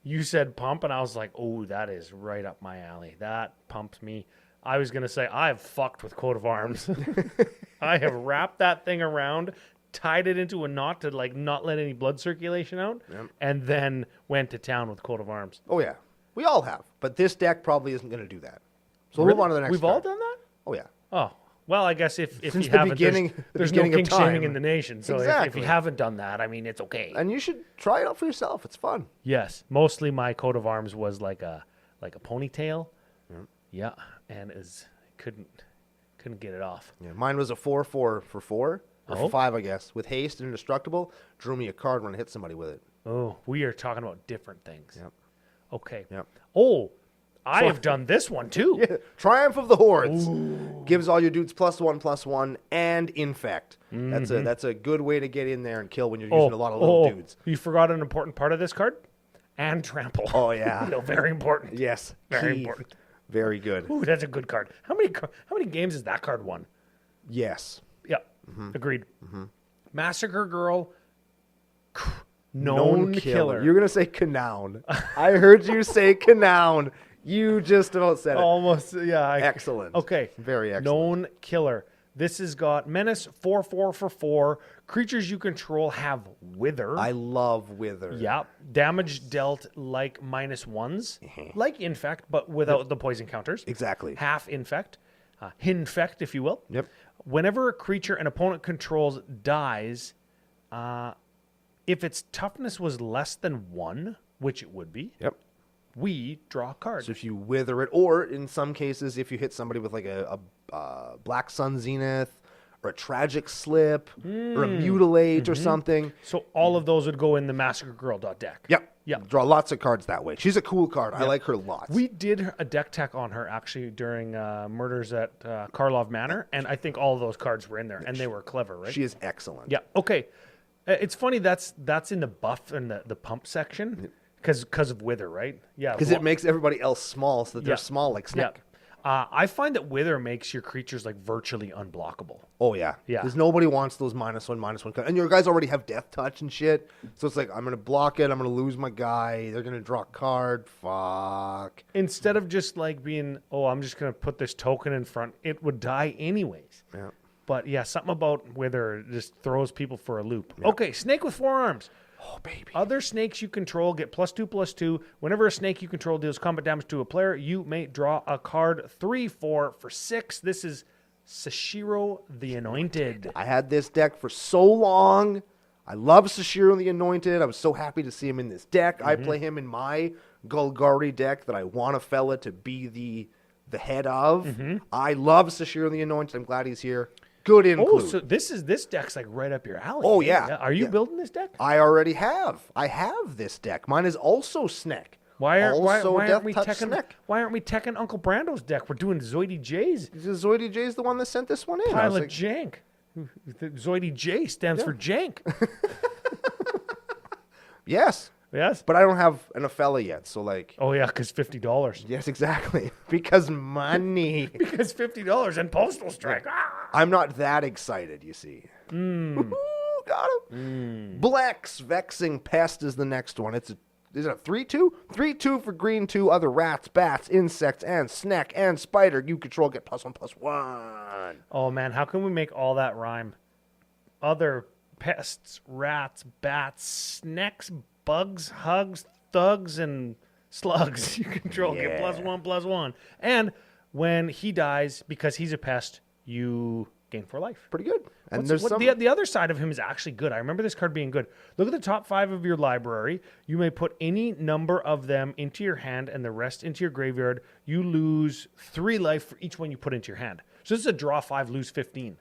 B: you said pump, and I was like, oh, that is right up my alley. That pumps me. I was gonna say I've fucked with Coat of Arms. I have wrapped that thing around, tied it into a knot to like not let any blood circulation out, and then went to town with Coat of Arms.
A: Oh yeah, we all have, but this deck probably isn't going to do that. So we'll move on to the next.
B: We've
A: card.
B: all done that.
A: Oh yeah.
B: Oh. Well, I guess if
A: Since
B: you
A: the
B: haven't,
A: beginning-
B: there's
A: the
B: no
A: beginning of
B: king shaming
A: time.
B: in the nation. So if
A: Exactly.
B: you haven't done that, I mean, it's okay.
A: And you should try it out for yourself. It's fun.
B: Yes, mostly my coat of arms was like a ponytail. Yeah, and couldn't get it off.
A: Yeah, mine was a 4/4 for 4 or
B: Oh.
A: 5, I guess, with haste and indestructible. Drew me a card when I hit somebody with it.
B: Oh, we are talking about different things.
A: Yep.
B: Okay.
A: Yep.
B: Oh, I have done this one too.
A: Yeah. Triumph of the Hordes gives all your dudes +1/+1 and infect. That's a good way to get in there and kill when you're using a lot of little dudes.
B: You forgot an important part of this card, and trample.
A: Oh yeah.
B: No, very important.
A: Yes.
B: Very
A: Key.
B: important.
A: Very good.
B: Ooh, that's a good card. How many games has that card won?
A: Yes.
B: Yeah, agreed. Massacre Girl, known killer.
A: You're gonna say Canown. I heard you say Canown. You just about said it.
B: Almost, yeah.
A: Excellent.
B: Okay.
A: Very excellent.
B: Known killer. This has got Menace 4/4 for 4. Creatures you control have Wither.
A: I love Wither.
B: Yeah. Damage dealt like -1s, like Infect, but without the poison counters.
A: Exactly.
B: Half Infect. Hinfect, if you will.
A: Yep.
B: Whenever a creature an opponent controls dies, if its toughness was less than 1, which it would be,
A: Yep.
B: we draw a card.
A: So if you wither it, or in some cases, if you hit somebody with like a Black Sun Zenith, or a Tragic Slip, or a Mutilate, or something.
B: So all of those would go in the Massacre Girl deck.
A: Yep.
B: Yep.
A: Draw lots of cards that way. She's a cool card. I like her lots.
B: We did a deck tech on her actually during Murders at Karlov Manor, and I think all of those cards were in there, and they were clever, right?
A: She is excellent.
B: Yeah. Okay. It's funny that's in the buff and the pump section because of Wither, right? Yeah.
A: Because it makes everybody else small so that they're small like Snek.
B: Yeah. I find that Wither makes your creatures like virtually unblockable.
A: Oh, yeah.
B: Yeah.
A: Because nobody wants those -1/-1 cards. And your guys already have Death Touch and shit. So it's like, I'm going to block it. I'm going to lose my guy. They're going to draw a card. Fuck.
B: Instead of just like being, oh, I'm just going to put this token in front, it would die anyways.
A: Yeah.
B: But yeah, something about Wither just throws people for a loop. Yeah. Okay, Snake with 4 arms.
A: Oh, baby.
B: Other snakes you control get +2/+2. Whenever a snake you control deals combat damage to a player, you may draw a card 3/4 for 6. This is Sashiro the Anointed.
A: I had this deck for so long. I love Sashiro the Anointed. I was so happy to see him in this deck. I play him in my Golgari deck that I want Aphelia to be the head of. I love Sashiro the Anointed. I'm glad he's here. Good include.
B: Oh, so this deck's like right up your alley.
A: Oh, yeah.
B: Are you building this deck?
A: I already have. I have this deck. Mine is also snek.
B: Why aren't we
A: Touch
B: teching
A: Snek.
B: Why aren't we teching Uncle Brando's deck? We're doing Zoidy J's.
A: Zoidy J is the one that sent this one in.
B: Pile of jank. Zoidy J stands for jank.
A: Yes.
B: Yes.
A: But I don't have an Aphelia yet, so like...
B: Oh, yeah, because $50.
A: Yes, exactly. Because money.
B: Because $50 and postal strike. Ah!
A: I'm not that excited, you see. Woohoo, got him. Blex Vexing Pest is the next one. Is it a 3-2? 3-2 for green 2. Other rats, bats, insects, and snek and spider. You control get +1/+1.
B: Oh, man, how can we make all that rhyme? Other pests, rats, bats, snacks, bugs, hugs, thugs, and slugs you control get +1/+1. And when he dies, because he's a pest, you gain 4 life.
A: Pretty good. And
B: the other side of him is actually good. I remember this card being good. Look at the top 5 of your library. You may put any number of them into your hand and the rest into your graveyard. You lose 3 life for each one you put into your hand. So this is a draw 5, lose 15.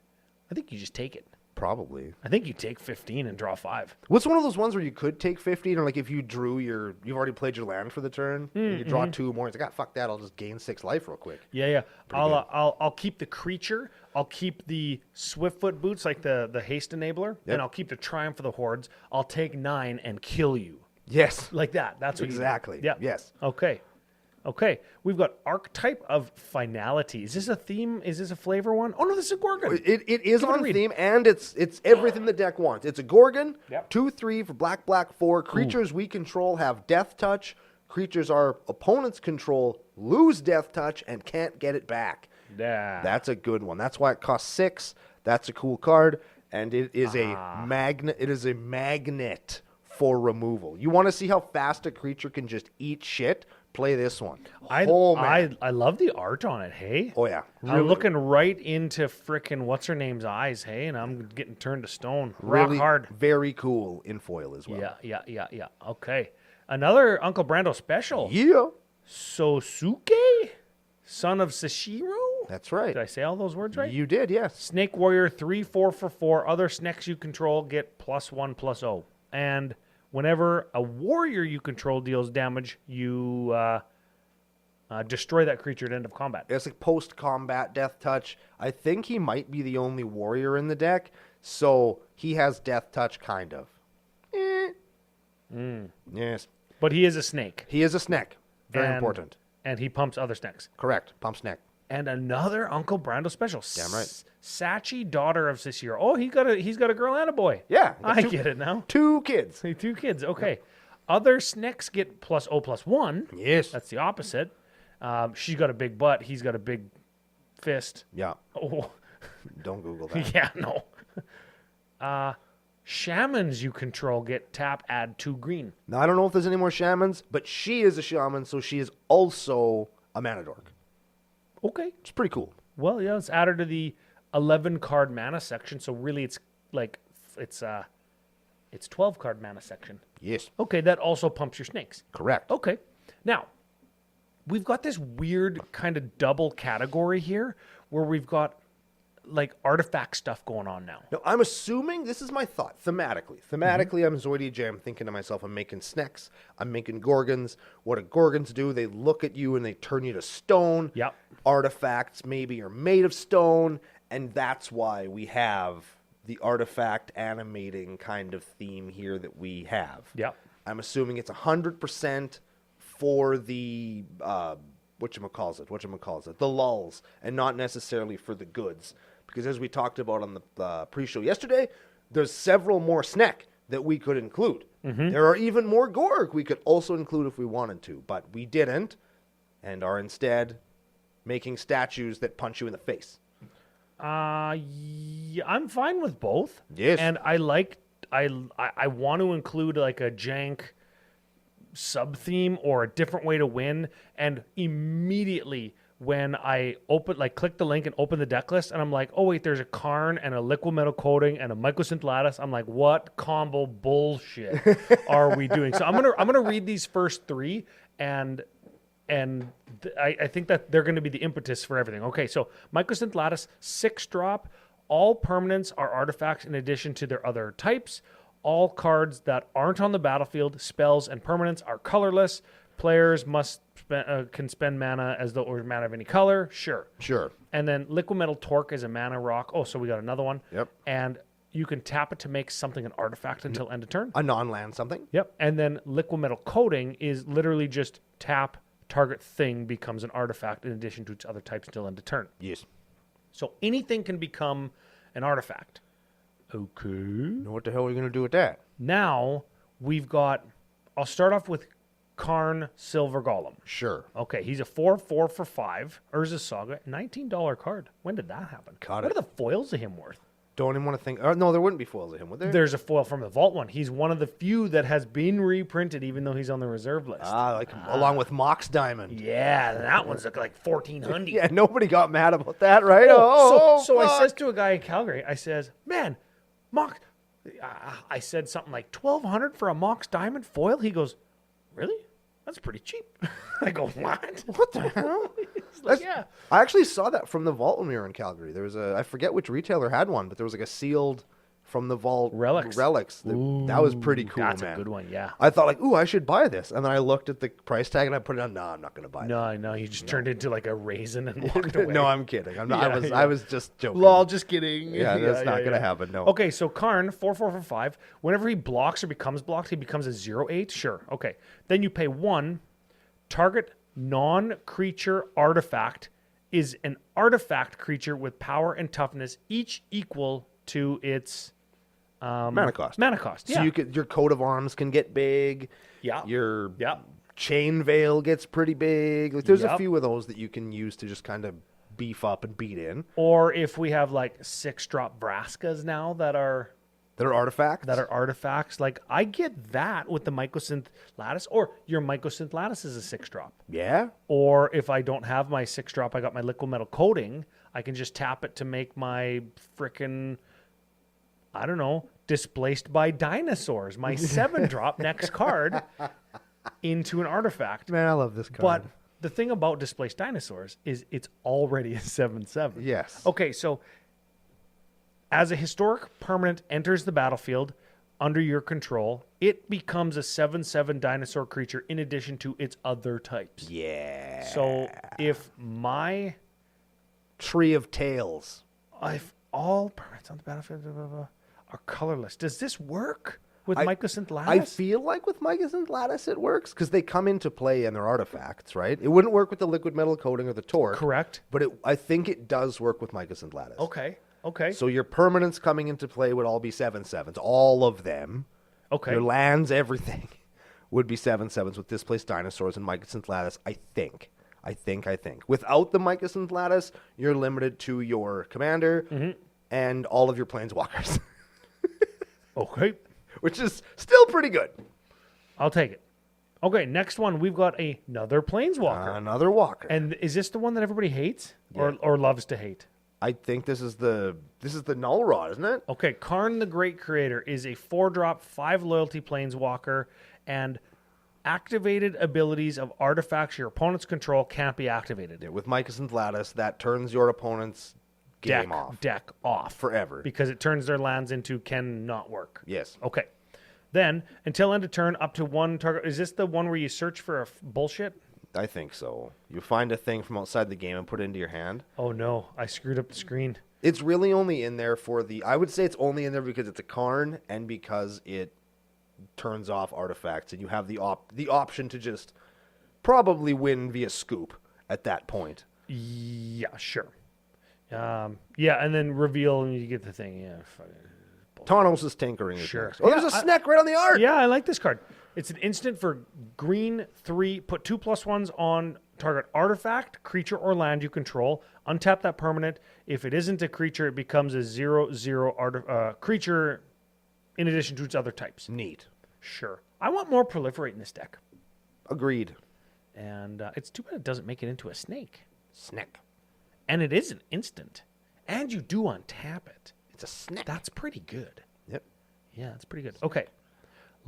B: I think you just take it.
A: Probably.
B: I think you take 15 and draw 5.
A: What's one of those ones where you could take 15, or like if you drew you've already played your land for the turn, and you draw 2 more, it's like, fuck that, I'll just gain 6 life real quick.
B: Yeah. I'll keep the creature. I'll keep the Swiftfoot boots, like the haste enabler, and I'll keep the Triumph of the Hordes. I'll take 9 and kill you.
A: Yes.
B: Like that. That's what
A: exactly.
B: You do. Yeah.
A: Yes.
B: Okay. We've got Archetype of Finality. Is this a theme? Is this a flavor one? Oh, no, this is a Gorgon.
A: It is on theme, and it's everything the deck wants. It's a Gorgon,
B: Yep.
A: 2/3 for black 4. Creatures we control have Death Touch. Creatures our opponents control lose Death Touch and can't get it back.
B: Yeah.
A: That's a good one. That's why it costs 6. That's a cool card, and it is a magnet. It is a magnet for removal. You want to see how fast a creature can just eat shit? Play this one.
B: I love the art on it, hey?
A: Oh, yeah.
B: I'm looking right into frickin' what's-her-name's eyes, hey? And I'm getting turned to stone. Rock
A: Really
B: hard.
A: very cool in foil as well.
B: Yeah. Okay. Another Uncle Brando special.
A: Yeah.
B: Sosuke? Son of Sashiro?
A: That's right.
B: Did I say all those words right?
A: You did, yes.
B: Snake Warrior, 3/4 for 4. Other snakes you control get +1/+0. And whenever a warrior you control deals damage, you destroy that creature at end of combat.
A: It's like post-combat Death Touch. I think he might be the only warrior in the deck, so he has Death Touch, kind of. Yes.
B: But he is a snake.
A: He is a snek. Very important.
B: And he pumps other snakes.
A: Correct. Pump snek.
B: And another Uncle Brando special.
A: Damn right.
B: Sachi, daughter of Sisiro. Oh, he's got a girl and a boy.
A: Yeah.
B: I get it now.
A: 2 kids.
B: 2 kids. Okay. Other snakes get +0/+1.
A: Yes.
B: That's the opposite. She's got a big butt. He's got a big fist.
A: Yeah.
B: Oh.
A: Don't Google that.
B: Yeah, no. Shamans you control get tap, add 2 green.
A: Now, I don't know if there's any more shamans, but she is a shaman, so she is also a mana dork.
B: Okay.
A: It's pretty cool.
B: Well, yeah, it's added to the 11 card mana section, so really it's 12 card mana section.
A: Yes.
B: Okay, that also pumps your snakes.
A: Correct.
B: Okay. Now, we've got this weird kind of double category here where we've got like artifact stuff going on now.
A: Now, I'm assuming, this is my thought, thematically. Thematically, I'm Zoidy J. I'm thinking to myself, I'm making sneks, I'm making gorgons. What do gorgons do? They look at you and they turn you to stone.
B: Yep.
A: Artifacts maybe are made of stone, and that's why we have the artifact animating kind of theme here that we have.
B: Yep.
A: I'm assuming it's 100% for the, whatchamacallit, the lulls, and not necessarily for the goods. Because as we talked about on the pre-show yesterday, there's several more snek that we could include. Mm-hmm. There are even more gorg we could also include if we wanted to, but we didn't, and are instead making statues that punch you in the face.
B: Yeah, I'm fine with both.
A: Yes.
B: And I want to include like a jank sub-theme or a different way to win, and immediately when I click the link and open the deck list, and I'm like, oh wait, there's a Karn and a liquid metal coating and a mycosynth lattice. I'm like, what combo bullshit are we doing? So I'm gonna read these first 3, and I think that they're going to be the impetus for everything. Okay, so Mycosynth Lattice, 6-drop. All permanents are artifacts in addition to their other types. All cards that aren't on the battlefield, spells, and permanents are colorless. Players can spend mana as though it were mana of any color. Sure. And then Liquid Metal Torque is a mana rock. Oh, so we got another one.
A: Yep.
B: And you can tap it to make something an artifact until end of turn.
A: A non-land something.
B: Yep. And then Liquid Metal Coating is literally just tap, target thing becomes an artifact in addition to its other types until end of turn.
A: Yes.
B: So anything can become an artifact. Okay.
A: Know what the hell are we going to do with that?
B: Now we've got, I'll start off with Karn Silver Golem.
A: Sure.
B: Okay, he's a 4/4 for 5. Urza Saga, $19 card. When did that happen?
A: Got
B: What
A: it.
B: are the foils of him worth?
A: Don't even want to think. No, there wouldn't be foils of him, would there?
B: There's a foil from the Vault one. He's one of the few that has been reprinted, even though he's on the reserve list.
A: Along with Mox Diamond.
B: Yeah, that one's like 1,400.
A: Yeah, nobody got mad about that, right?
B: So I
A: fuck.
B: says to a guy in Calgary, I says, man, Mox, I said something like 1,200 for a Mox Diamond foil. He goes, really? That's pretty cheap. I go, what?
A: What the hell?
B: He's like, yeah.
A: I actually saw that from the Vault when we were in Calgary. There was I forget which retailer had one, but there was like a sealed from the Vault
B: Relics.
A: That was pretty cool,
B: That's
A: man.
B: a good one, yeah.
A: I thought like, ooh, I should buy this. And then I looked at the price tag and I put it on, no, I'm not going to buy that.
B: No, you just turned into like a raisin and walked away.
A: No, I'm kidding. I'm not,
B: Yeah,
A: I was just joking.
B: Lol, just kidding.
A: Yeah, that's not going to happen, no.
B: Okay, so Karn, 4/4 for 5. Whenever he blocks or becomes blocked, he becomes a 0/8. Sure. Okay. Then you pay 1. Target non-creature artifact is an artifact creature with power and toughness, each equal to its
A: Mana cost.
B: Mana cost.
A: So your coat of arms can get big.
B: Yeah.
A: Your
B: Yeah.
A: chain veil gets pretty big. Like, there's a
B: Yep.
A: few of those that you can use to just kind of beef up and beat in.
B: Or if we have like 6-drop Vraskas now that are
A: They're artifacts.
B: artifacts, like I get that with the Mycosynth Lattice, or your Mycosynth Lattice is a 6-drop.
A: Yeah.
B: Or if I don't have my 6-drop, I got my Liquid Metal Coating, I can just tap it to make my frickin', I don't know, Displaced by Dinosaurs, my 7-drop next card into an artifact.
A: Man, I love this card.
B: But the thing about Displaced Dinosaurs is it's already a 7/7.
A: Yes.
B: Okay, so as a historic permanent enters the battlefield under your control, it becomes a 7/7 dinosaur creature in addition to its other types.
A: Yeah.
B: So if my
A: Tree of Tails.
B: if all permanents on the battlefield are colorless, does this work with Mycosynth Lattice?
A: I feel like with Mycosynth Lattice it works because they come into play and they're artifacts, right? It wouldn't work with the Liquid Metal Coating or the Torque.
B: Correct.
A: But I think it does work with Mycosynth Lattice.
B: Okay.
A: So your permanents coming into play would all be 7/7s. All of them.
B: Okay.
A: Your lands, everything, would be 7/7s with Displaced Dinosaurs and Mycosynth Lattice, I think. Without the Mycosynth Lattice, you're limited to your commander and all of your planeswalkers.
B: Okay.
A: Which is still pretty good.
B: I'll take it. Okay, next one, we've got another Planeswalker.
A: Another walker.
B: And is this the one that everybody hates
A: Yeah.
B: or loves to hate?
A: I think this is the Null Rod, isn't it?
B: Okay, Karn the Great Creator is a 4-drop, 5 loyalty Planeswalker, and activated abilities of artifacts your opponent's control can't be activated.
A: Yeah, with Mycosynth Lattice, that turns your opponent's game off.
B: Deck off.
A: Forever.
B: Because it turns their lands into cannot work.
A: Yes.
B: Okay. Then, until end of turn, up to 1 target. Is this the one where you search for bullshit?
A: I think so. You find a thing from outside the game and put it into your hand.
B: Oh no, I screwed up the screen.
A: It's really only in there I would say it's only in there because it's a Karn and because it turns off artifacts and you have the option to just probably win via scoop at that point.
B: Yeah, sure. Yeah, and then reveal and you get the thing. Yeah,
A: Tawnos is tinkering.
B: Sure.
A: Oh, there's a snek right on the art.
B: Yeah, I like this card. It's an instant for green 3. Put 2+1s on target artifact, creature, or land you control. Untap that permanent. If it isn't a creature, it becomes a 0/0 creature in addition to its other types.
A: Neat.
B: Sure. I want more proliferate in this deck.
A: Agreed.
B: And it's too bad it doesn't make it into a snake.
A: Snek.
B: And it is an instant. And you do untap it.
A: It's a snek.
B: That's pretty good.
A: Yep.
B: Yeah, that's pretty good. Okay.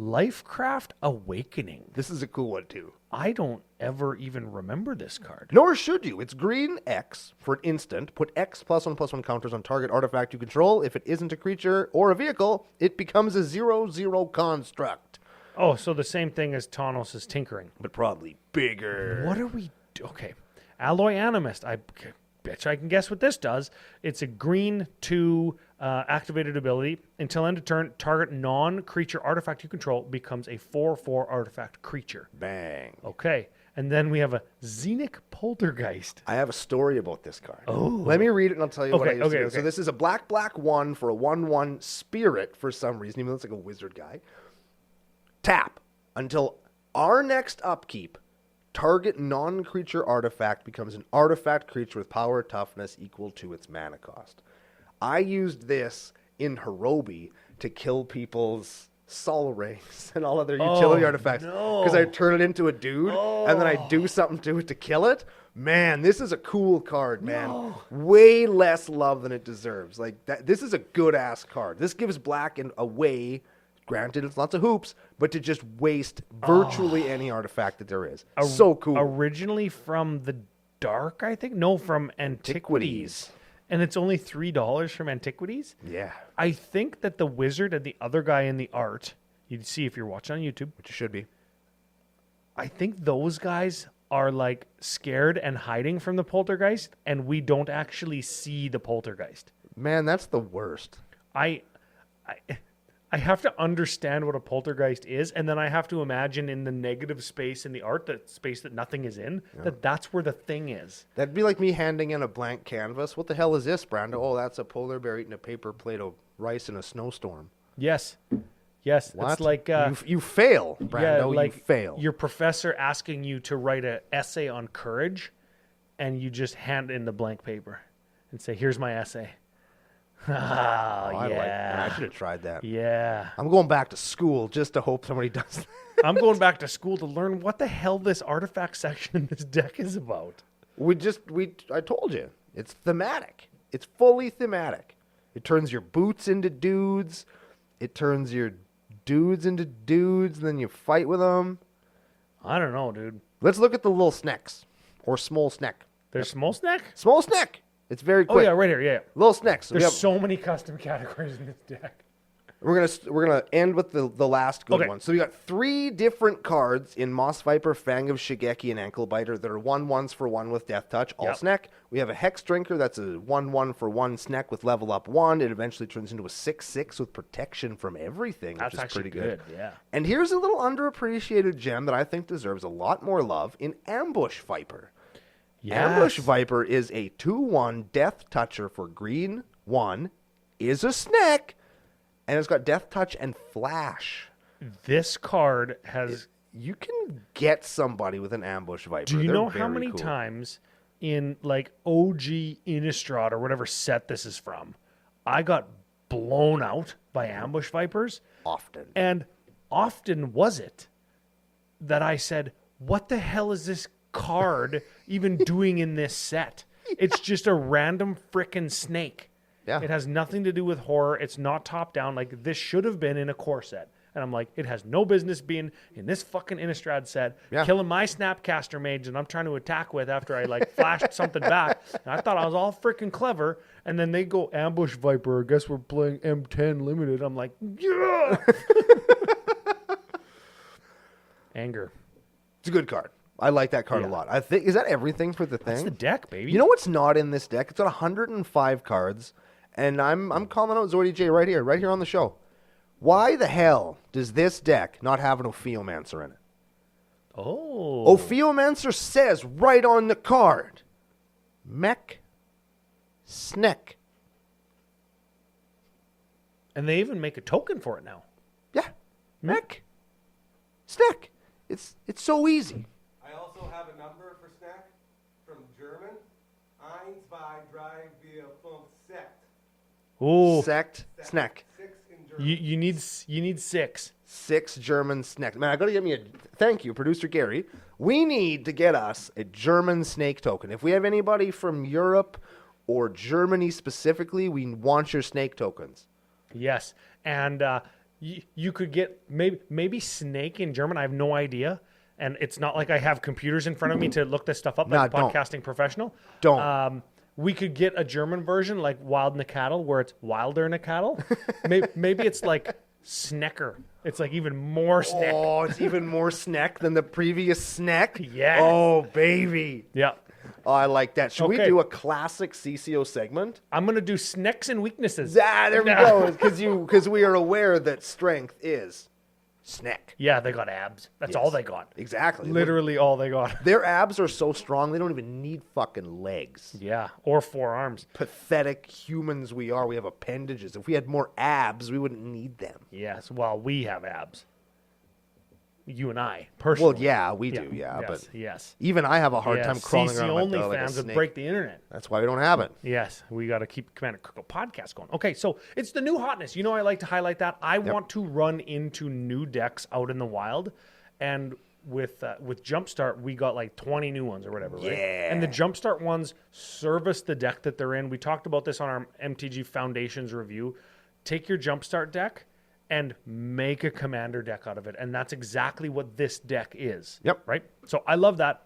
B: Lifecraft Awakening.
A: This is a cool one, too.
B: I don't ever even remember this card.
A: Nor should you. It's green X for an instant. Put X +1/+1 counters on target artifact you control. If it isn't a creature or a vehicle, it becomes a 0/0 construct.
B: Oh, so the same thing as Tanos' Tinkering.
A: But probably bigger.
B: What are we... Okay. Alloy Animist. I bet you I can guess what this does. It's a green 2 activated ability. Until end of turn, target non-creature artifact you control becomes a 4/4 artifact creature.
A: Bang.
B: Okay. And then we have a Xenic Poltergeist.
A: I have a story about this card.
B: Oh.
A: Let me read it and I'll tell you what I used to do.
B: Okay.
A: So this is a black 1 for a 1/1 spirit for some reason, even though it's like a wizard guy. Tap. Until our next upkeep, target non-creature artifact becomes an artifact creature with power toughness equal to its mana cost. I used this in Hirobi to kill people's Sol Rings and all other utility artifacts. Because I turn it into a dude and then I do something to it to kill it. Man, this is a cool card, man.
B: No.
A: Way less love than it deserves. Like that, this is a good-ass card. This gives black a way, granted it's lots of hoops, but to just waste virtually any artifact that there is. So cool.
B: Originally from the Dark, I think? No, from Antiquities. And it's only $3 from Antiquities?
A: Yeah.
B: I think that the wizard and the other guy in the art, you'd see if you're watching on YouTube,
A: Which it should be.
B: I think those guys are like scared and hiding from the poltergeist, and we don't actually see the poltergeist.
A: Man, that's the worst.
B: I have to understand what a poltergeist is, and then I have to imagine in the negative space in the art, that space that nothing is in, that's where the thing is.
A: That'd be like me handing in a blank canvas. What the hell is this, Brando? Oh, that's a polar bear eating a paper plate of rice in a snowstorm.
B: Yes.
A: What?
B: It's like...
A: you fail, Brando.
B: like
A: you fail.
B: your professor asking you to write an essay on courage, and you just hand in the blank paper and say, here's my essay.
A: I like that. I should have tried that.
B: Yeah.
A: I'm going back to school just to hope somebody does that.
B: I'm going back to school to learn what the hell this artifact section in this deck is about.
A: I told you. It's thematic. It's fully thematic. It turns your boots into dudes. It turns your dudes into dudes, and then you fight with them.
B: I don't know, dude.
A: Let's look at the little snacks. Or small snek.
B: There's small snack?
A: Small snek. It's very quick.
B: Oh, yeah, right here, yeah.
A: Little snacks.
B: There's so many custom categories in this deck.
A: We're gonna end with the last good one. So we got 3 different cards in Moss Viper, Fang of Shigeki, and Ankle Biter that are 1/1s for 1 with Death Touch, all snek. We have a Hex Drinker that's a 1/1 for 1 snek with level up 1. It eventually turns into a 6/6 with protection from everything,
B: That's
A: which is
B: actually
A: pretty good.
B: Yeah.
A: And here's a little underappreciated gem that I think deserves a lot more love in Ambush Viper.
B: Yes.
A: Ambush Viper is a 2/1 Death Toucher for green 1, is a snek, and it's got Death Touch and Flash.
B: This card has...
A: You can get somebody with an Ambush Viper.
B: Do you
A: They're
B: know how
A: very
B: many
A: cool.
B: times in like OG Innistrad or whatever set this is from, I got blown out by Ambush Vipers?
A: Often.
B: And often was it that I said, what the hell is this card even doing in this set? It's just a random frickin' snake.
A: Yeah.
B: It has nothing to do with horror. It's not top down. Like, this should have been in a core set. And I'm like, it has no business being in this fucking Innistrad set, killing my Snapcaster mage that I'm trying to attack with after I like flashed something back. And I thought I was all freaking clever. And then they go Ambush Viper. I guess we're playing M10 limited. I'm like, yeah. Anger.
A: It's a good card. I like that card a lot. I think, is that everything for the thing?
B: That's the deck, baby.
A: You know what's not in this deck? It's got 105 cards, and I'm calling out Zoidy J right here on the show. Why the hell does this deck not have an Ophiomancer in it?
B: Oh.
A: Ophiomancer says right on the card, Mech Snek.
B: And they even make a token for it now.
A: Yeah, Mech Snek. It's so easy.
C: I also have a number for snack from German. 1, 2, 3, 4, 5, 6.
B: Ooh.
A: Sect Snek.
C: 6 in German.
B: You need 6.
A: 6 German snake. Man, I gotta get me a thank you, producer Gary. We need to get us a German snake token. If we have anybody from Europe or Germany specifically, we want your snake tokens.
B: Yes. And You could get maybe snake in German. I have no idea. And it's not like I have computers in front of me to look this stuff up like a podcasting professional.
A: Don't.
B: We could get a German version like Wild in a Cattle, where it's wilder in a cattle. Maybe it's like Snecker. It's like even more snek.
A: Oh, it's even more snek than the previous snek?
B: Yes.
A: Oh, baby.
B: Yeah.
A: Oh, I like that. Should we
B: Okay.
A: do a classic CCO segment?
B: I'm going to do snecks and weaknesses.
A: There we go. Because we are aware that strength is snek.
B: Yeah, they got abs. That's all they got.
A: Exactly.
B: Literally all they got.
A: Their abs are so strong, they don't even need fucking legs.
B: Yeah, or forearms.
A: Pathetic humans we are. We have appendages. If we had more abs, we wouldn't need them.
B: Yes, well, we have abs. You and I, personally.
A: Well, yeah, we do, yeah.
B: Yes,
A: But
B: yes.
A: even I have a hard
B: Yes,
A: time crawling
B: CC
A: around
B: only
A: like a
B: fans would
A: snake.
B: break the internet.
A: That's why we don't have it.
B: Yes, we got to keep Commander Cookout Podcast going. Okay, so it's the new hotness. You know, I like to highlight that. I want to run into new decks out in the wild, and with Jumpstart, we got like 20 new ones or whatever, right?
A: Yeah.
B: And the Jumpstart ones service the deck that they're in. We talked about this on our MTG Foundations review. Take your Jumpstart deck and make a commander deck out of it, and that's exactly what this deck is.
A: Yep.
B: Right? So I love that.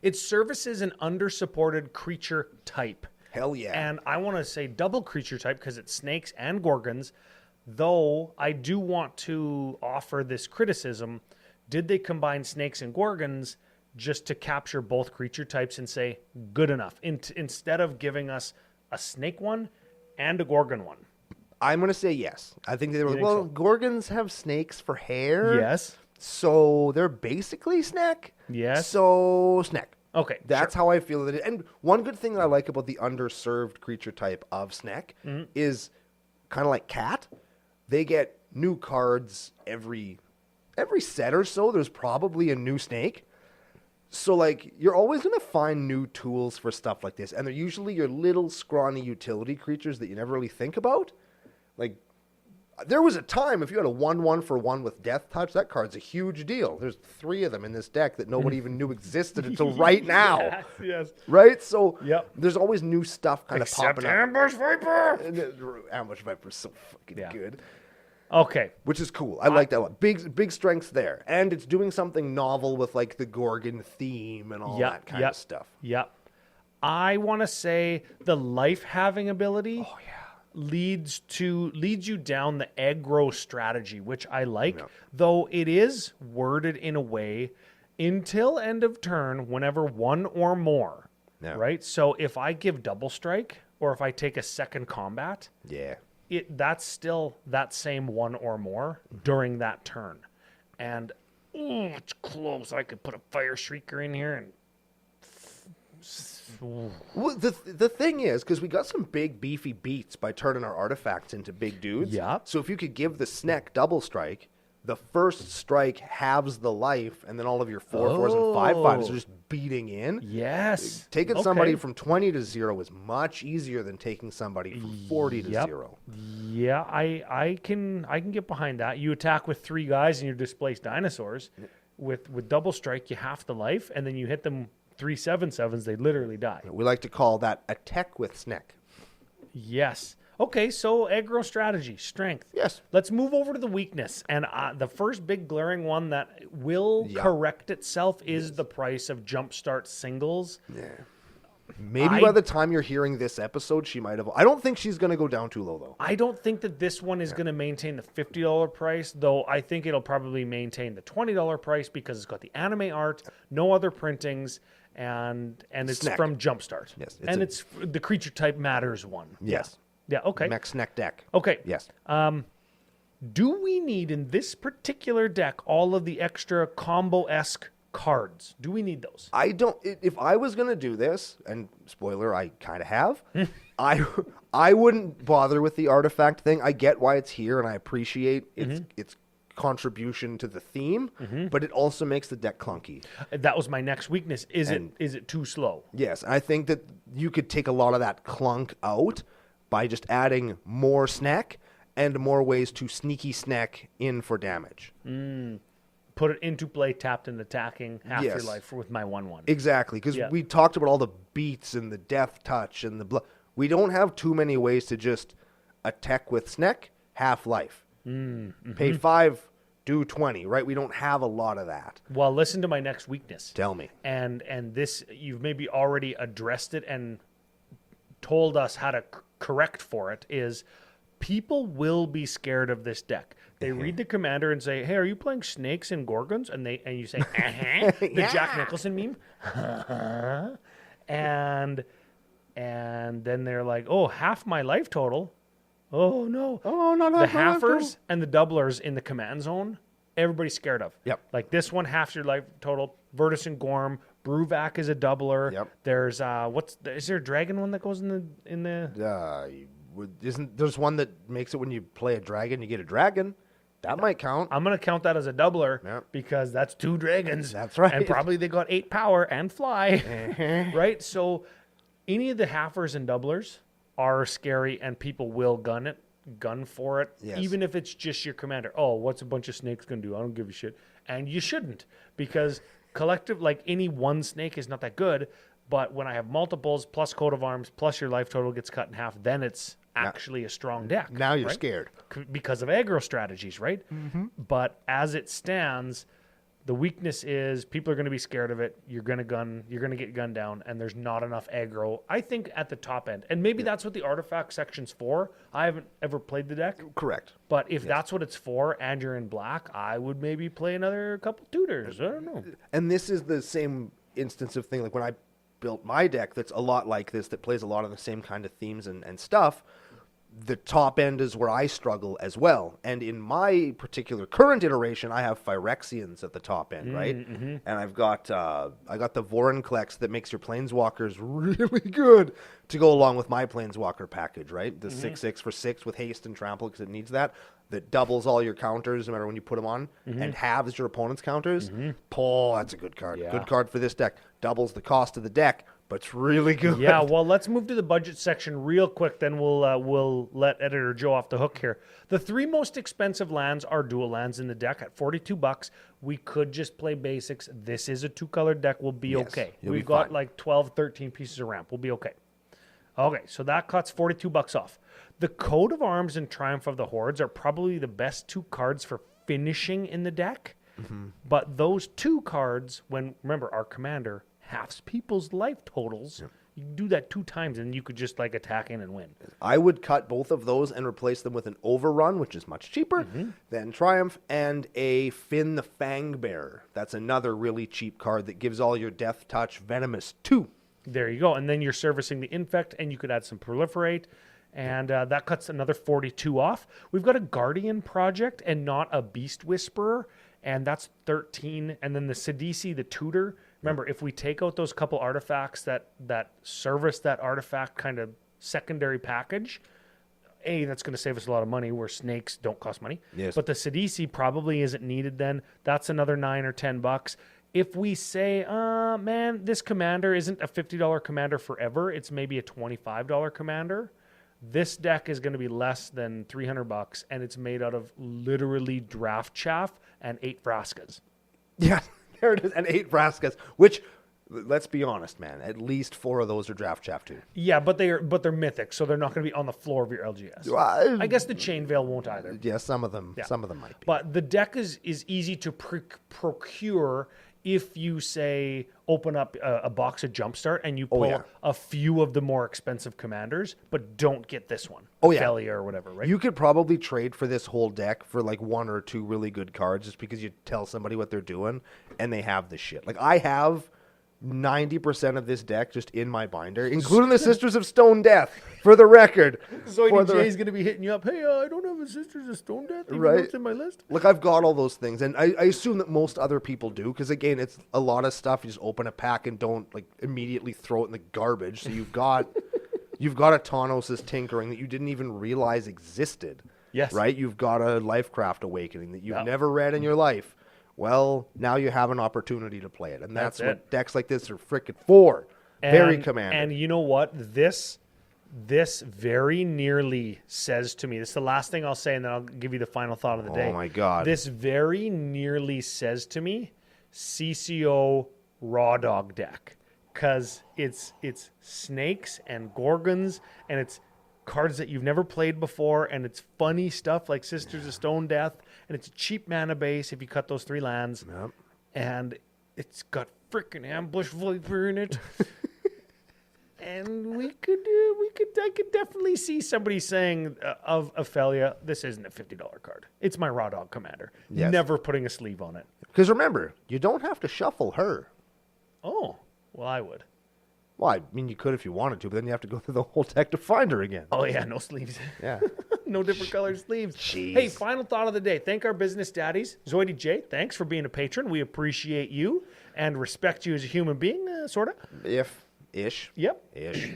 B: It services an under-supported creature type.
A: Hell yeah.
B: And I want to say double creature type because it's snakes and gorgons, though I do want to offer this criticism. Did they combine snakes and gorgons just to capture both creature types and say, good enough, instead of giving us a snake one and a gorgon one?
A: I'm going to say yes. I think they were like, well, gorgons have snakes for hair.
B: Yes.
A: So they're basically snek.
B: Yes.
A: So snek.
B: Okay.
A: That's how I feel that it. And one good thing that I like about the underserved creature type of snek is kind of like cat. They get new cards every set or so. There's probably a new snake. So, like, you're always going to find new tools for stuff like this. And they're usually your little scrawny utility creatures that you never really think about. Like, there was a time if you had a 1/1 for 1 with Death Touch, that card's a huge deal. There's 3 of them in this deck that nobody even knew existed until right now.
B: Yes.
A: Right? So,
B: Yep.
A: There's always new stuff kind of
B: Except
A: popping up.
B: Ambush Viper.
A: And Ambush Viper's so fucking
B: Yeah.
A: good.
B: Okay.
A: Which is cool. I like that one. Big strengths there. And it's doing something novel with, like, the Gorgon theme and all that kind of stuff.
B: Yep. I want to say the life having ability leads you down the aggro strategy, which I like, though it is worded in a way until end of turn whenever one or more, right? So if I give double strike or if I take a second combat, that's still that same one or more during that turn. And it's close. I could put a Fire Shrieker in here and
A: Well, the thing is, because we got some big beefy beats by turning our artifacts into big dudes.
B: Yeah.
A: So if you could give the snek double strike, the first strike halves the life, and then all of your 4/4s and 5/5s are just beating in.
B: yes.
A: Taking somebody
B: Okay.
A: from 20 to 0 is much easier than taking somebody from 40 to 0.
B: Yeah, I can get behind that. You attack with 3 guys and you displace dinosaurs. With double strike, you half the life, and then you hit them 3 7/7s, they literally die.
A: We like to call that a tech with snek.
B: Yes. Okay, so aggro strategy, strength.
A: Yes.
B: Let's move over to the weakness. And the first big glaring one that will correct itself is the price of Jumpstart singles.
A: Yeah. Maybe by the time you're hearing this episode, she might have. I don't think she's going to go down too low, though.
B: I don't think that this one is going to maintain the $50 price, though I think it'll probably maintain the $20 price because it's got the anime art, no other printings, and it's
A: Snek.
B: from Jumpstart.
A: Yes,
B: And it's the creature type matters one.
A: Yes.
B: Yeah, okay.
A: Mech snek deck.
B: Okay.
A: Yes.
B: Do we need in this particular deck all of the extra combo-esque cards? Do we need those?
A: I don't. If I was going to do this, and spoiler, I kind of have, I wouldn't bother with the artifact thing. I get why it's here, and I appreciate its contribution to the theme, but it also makes the deck clunky.
B: That was my next weakness. Is it too slow?
A: Yes, I think that you could take a lot of that clunk out by just adding more snek and more ways to sneaky snek in for damage.
B: Put it into play, tapped and attacking, half your
A: Yes.
B: life with my 1/1.
A: Exactly, because
B: Yeah.
A: we talked about all the beats and the death touch and the we don't have too many ways to just attack with snek, half life. Pay 5, do 20, right? We don't have a lot of that.
B: Well, listen to my next weakness.
A: Tell me.
B: And this, you've maybe already addressed it and told us how to correct for it, is people will be scared of this deck. They read the commander and say, hey, are you playing snakes and gorgons? And you say, the Jack Nicholson meme. and then they're like, oh, half my life total. Oh, no.
A: Oh, no,
B: The halfers and the doublers in the command zone, everybody's scared of.
A: Yep.
B: Like this one, half your life total. Virtus and Gorm. Bruvac is a doubler.
A: Yep.
B: There's, is there a dragon one that goes in the...
A: Isn't there's one that makes it when you play a dragon, you get a dragon? That might count.
B: I'm going to count that as a doubler
A: Yep.
B: because that's 2 dragons.
A: That's right.
B: And probably they got 8 power and fly. Right? So any of the halfers and doublers are scary and people will gun for it.
A: Yes.
B: Even if it's just your commander. Oh, what's a bunch of snakes going to do? I don't give a shit. And you shouldn't, because collective, like any one snake is not that good. But when I have multiples plus coat of arms plus your life total gets cut in half, then it's actually a strong deck.
A: Now you're
B: right?
A: scared.
B: Because of aggro strategies, right? Mm-hmm. But as it stands, the weakness is people are going to be scared of it. You're going to get gunned down, and there's not enough aggro, I think, at the top end. And maybe that's what the artifact section's for. I haven't ever played the deck.
A: Correct.
B: But if that's what it's for and you're in black, I would maybe play another couple tutors. I don't know.
A: And this is the same instance of thing, like when I built my deck that's a lot like this, that plays a lot of the same kind of themes and stuff. The top end is where I struggle as well. And in my particular current iteration, I have Phyrexians at the top end, right? Mm-hmm. And I got the Vorinclex that makes your planeswalkers really good to go along with my planeswalker package, right? The 6/6 for 6 with haste and trample because it needs that doubles all your counters no matter when you put them on, and halves your opponent's counters. Paul, that's a good card.
B: Yeah.
A: Good card for this deck. Doubles the cost of the deck, but it's really good.
B: Yeah, well, let's move to the budget section real quick, then we'll let Editor Joe off the hook here. The 3 most expensive lands are dual lands in the deck at $42. We could just play basics. This is a 2-color deck. We'll be okay. We've got
A: fine.
B: like 12, 13 pieces of ramp. We'll be okay. Okay, so that cuts $42 off. The Coat of Arms and Triumph of the Hordes are probably the best 2 cards for finishing in the deck. Mm-hmm. But those 2 cards, remember, our commander halves people's life totals. Yeah. You can do that 2 times, and you could just like attack in and win.
A: I would cut both of those and replace them with an Overrun, which is much cheaper than Triumph, and a Finn the Fangbearer. That's another really cheap card that gives all your Death Touch Venomous 2.
B: There you go. And then you're servicing the Infect, and you could add some Proliferate, and that cuts another 42 off. We've got a Guardian Project and not a Beast Whisperer, and that's 13. And then the Sidisi, the Tutor. Remember, if we take out those couple artifacts that service that artifact kind of secondary package, that's going to save us a lot of money, where snakes don't cost money.
A: Yes.
B: But the Sidisi probably isn't needed then. That's another $9 or $10. If we say, man, this commander isn't a $50 commander forever, it's maybe a $25 commander, this deck is going to be less than $300, and it's made out of literally draft chaff and 8 Vraskas.
A: Yeah, there it is, and 8 Vraskas, which, let's be honest, man, at least 4 of those are draft chaff too.
B: Yeah, but they're mythic, so they're not going to be on the floor of your LGS. I guess the Chain Veil won't either.
A: Yeah, some of them might be.
B: But the deck is easy to procure if you, say, open up a box of Jumpstart and you pull a few of the more expensive commanders, but don't get this one. Aphelia or whatever, right?
A: You could probably trade for this whole deck for like 1 or 2 really good cards just because you tell somebody what they're doing and they have the shit. Like, I have 90% of this deck just in my binder, including the Sisters of Stone Death, for the record.
B: Zoidie J's going to be hitting you up. Hey, I don't have a Sisters of Stone Death, even though it's in my list.
A: Look, I've got all those things, and I assume that most other people do, because again, it's a lot of stuff. You just open a pack and don't like immediately throw it in the garbage. So you've got a Tawnos' Tinkering that you didn't even realize existed.
B: Yes.
A: Right? You've got a Lifecraft Awakening that you've never read in your life. Well, now you have an opportunity to play it, and that's what decks like this are frickin' for. Very Commander.
B: And you know what? This very nearly says to me, this is the last thing I'll say, and then I'll give you the final thought of the day.
A: Oh, my God.
B: This very nearly says to me CCO Raw Dog deck, because it's snakes and gorgons, and it's cards that you've never played before, and it's funny stuff like Sisters of Stone Death, and it's a cheap mana base if you cut those 3 lands,
A: Yep.
B: and it's got freaking Ambush Viper in it. And I could definitely see somebody saying of Aphelia, this isn't a $50 card. It's my Raw Dog Commander.
A: Yes.
B: Never putting a sleeve on it.
A: Because remember, you don't have to shuffle her.
B: Oh, well, I would.
A: Well, I mean, you could if you wanted to, but then you have to go through the whole deck to find her again.
B: Oh, yeah, no sleeves.
A: Yeah.
B: No different colored sleeves.
A: Jeez.
B: Hey, final thought of the day. Thank our business daddies. Zoidy J, thanks for being a patron. We appreciate you and respect you as a human being, sort of.
A: Ish.
B: Yep.
A: Ish.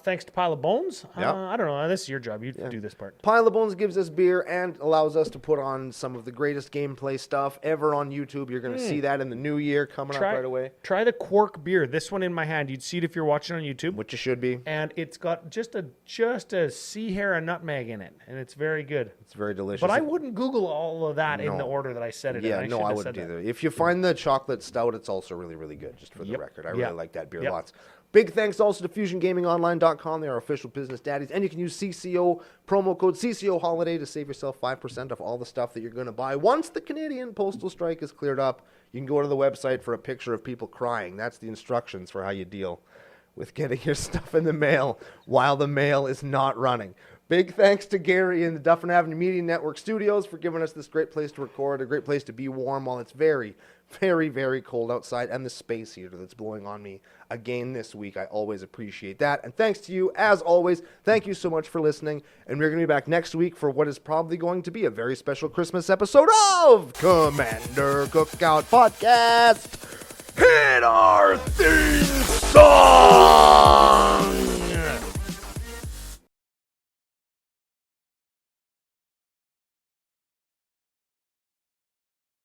B: Thanks to Pile of Bones.
A: Yep.
B: I don't know. This is your job. You do this part.
A: Pile of Bones gives us beer and allows us to put on some of the greatest gameplay stuff ever on YouTube. You're going to see that in the new year coming up right away.
B: Try the Quark beer. This one in my hand. You'd see it if you're watching on YouTube.
A: Which you should be.
B: And it's got just a sea hair and nutmeg in it, and it's very good.
A: It's very delicious.
B: But I wouldn't Google all of that in the
A: No.
B: order that I said it.
A: Yeah,
B: in.
A: no, I wouldn't either. If you find the chocolate stout, it's also really, really good, just for the
B: Yep.
A: record. I
B: Yeah.
A: really like that beer
B: Yep.
A: lots. Big thanks also to FusionGamingOnline.com. They're our official business daddies. And you can use CCO, promo code CCO Holiday to save yourself 5% off all the stuff that you're going to buy. Once the Canadian postal strike is cleared up, you can go to the website for a picture of people crying. That's the instructions for how you deal with getting your stuff in the mail while the mail is not running. Big thanks to Gary in the Dufferin Avenue Media Network studios for giving us this great place to record, a great place to be warm while it's very, very, very cold outside, and the space heater that's blowing on me again this week. I always appreciate that. And thanks to you, as always. Thank you so much for listening. And we're going to be back next week for what is probably going to be a very special Christmas episode of Commander Cookout Podcast. Hit our theme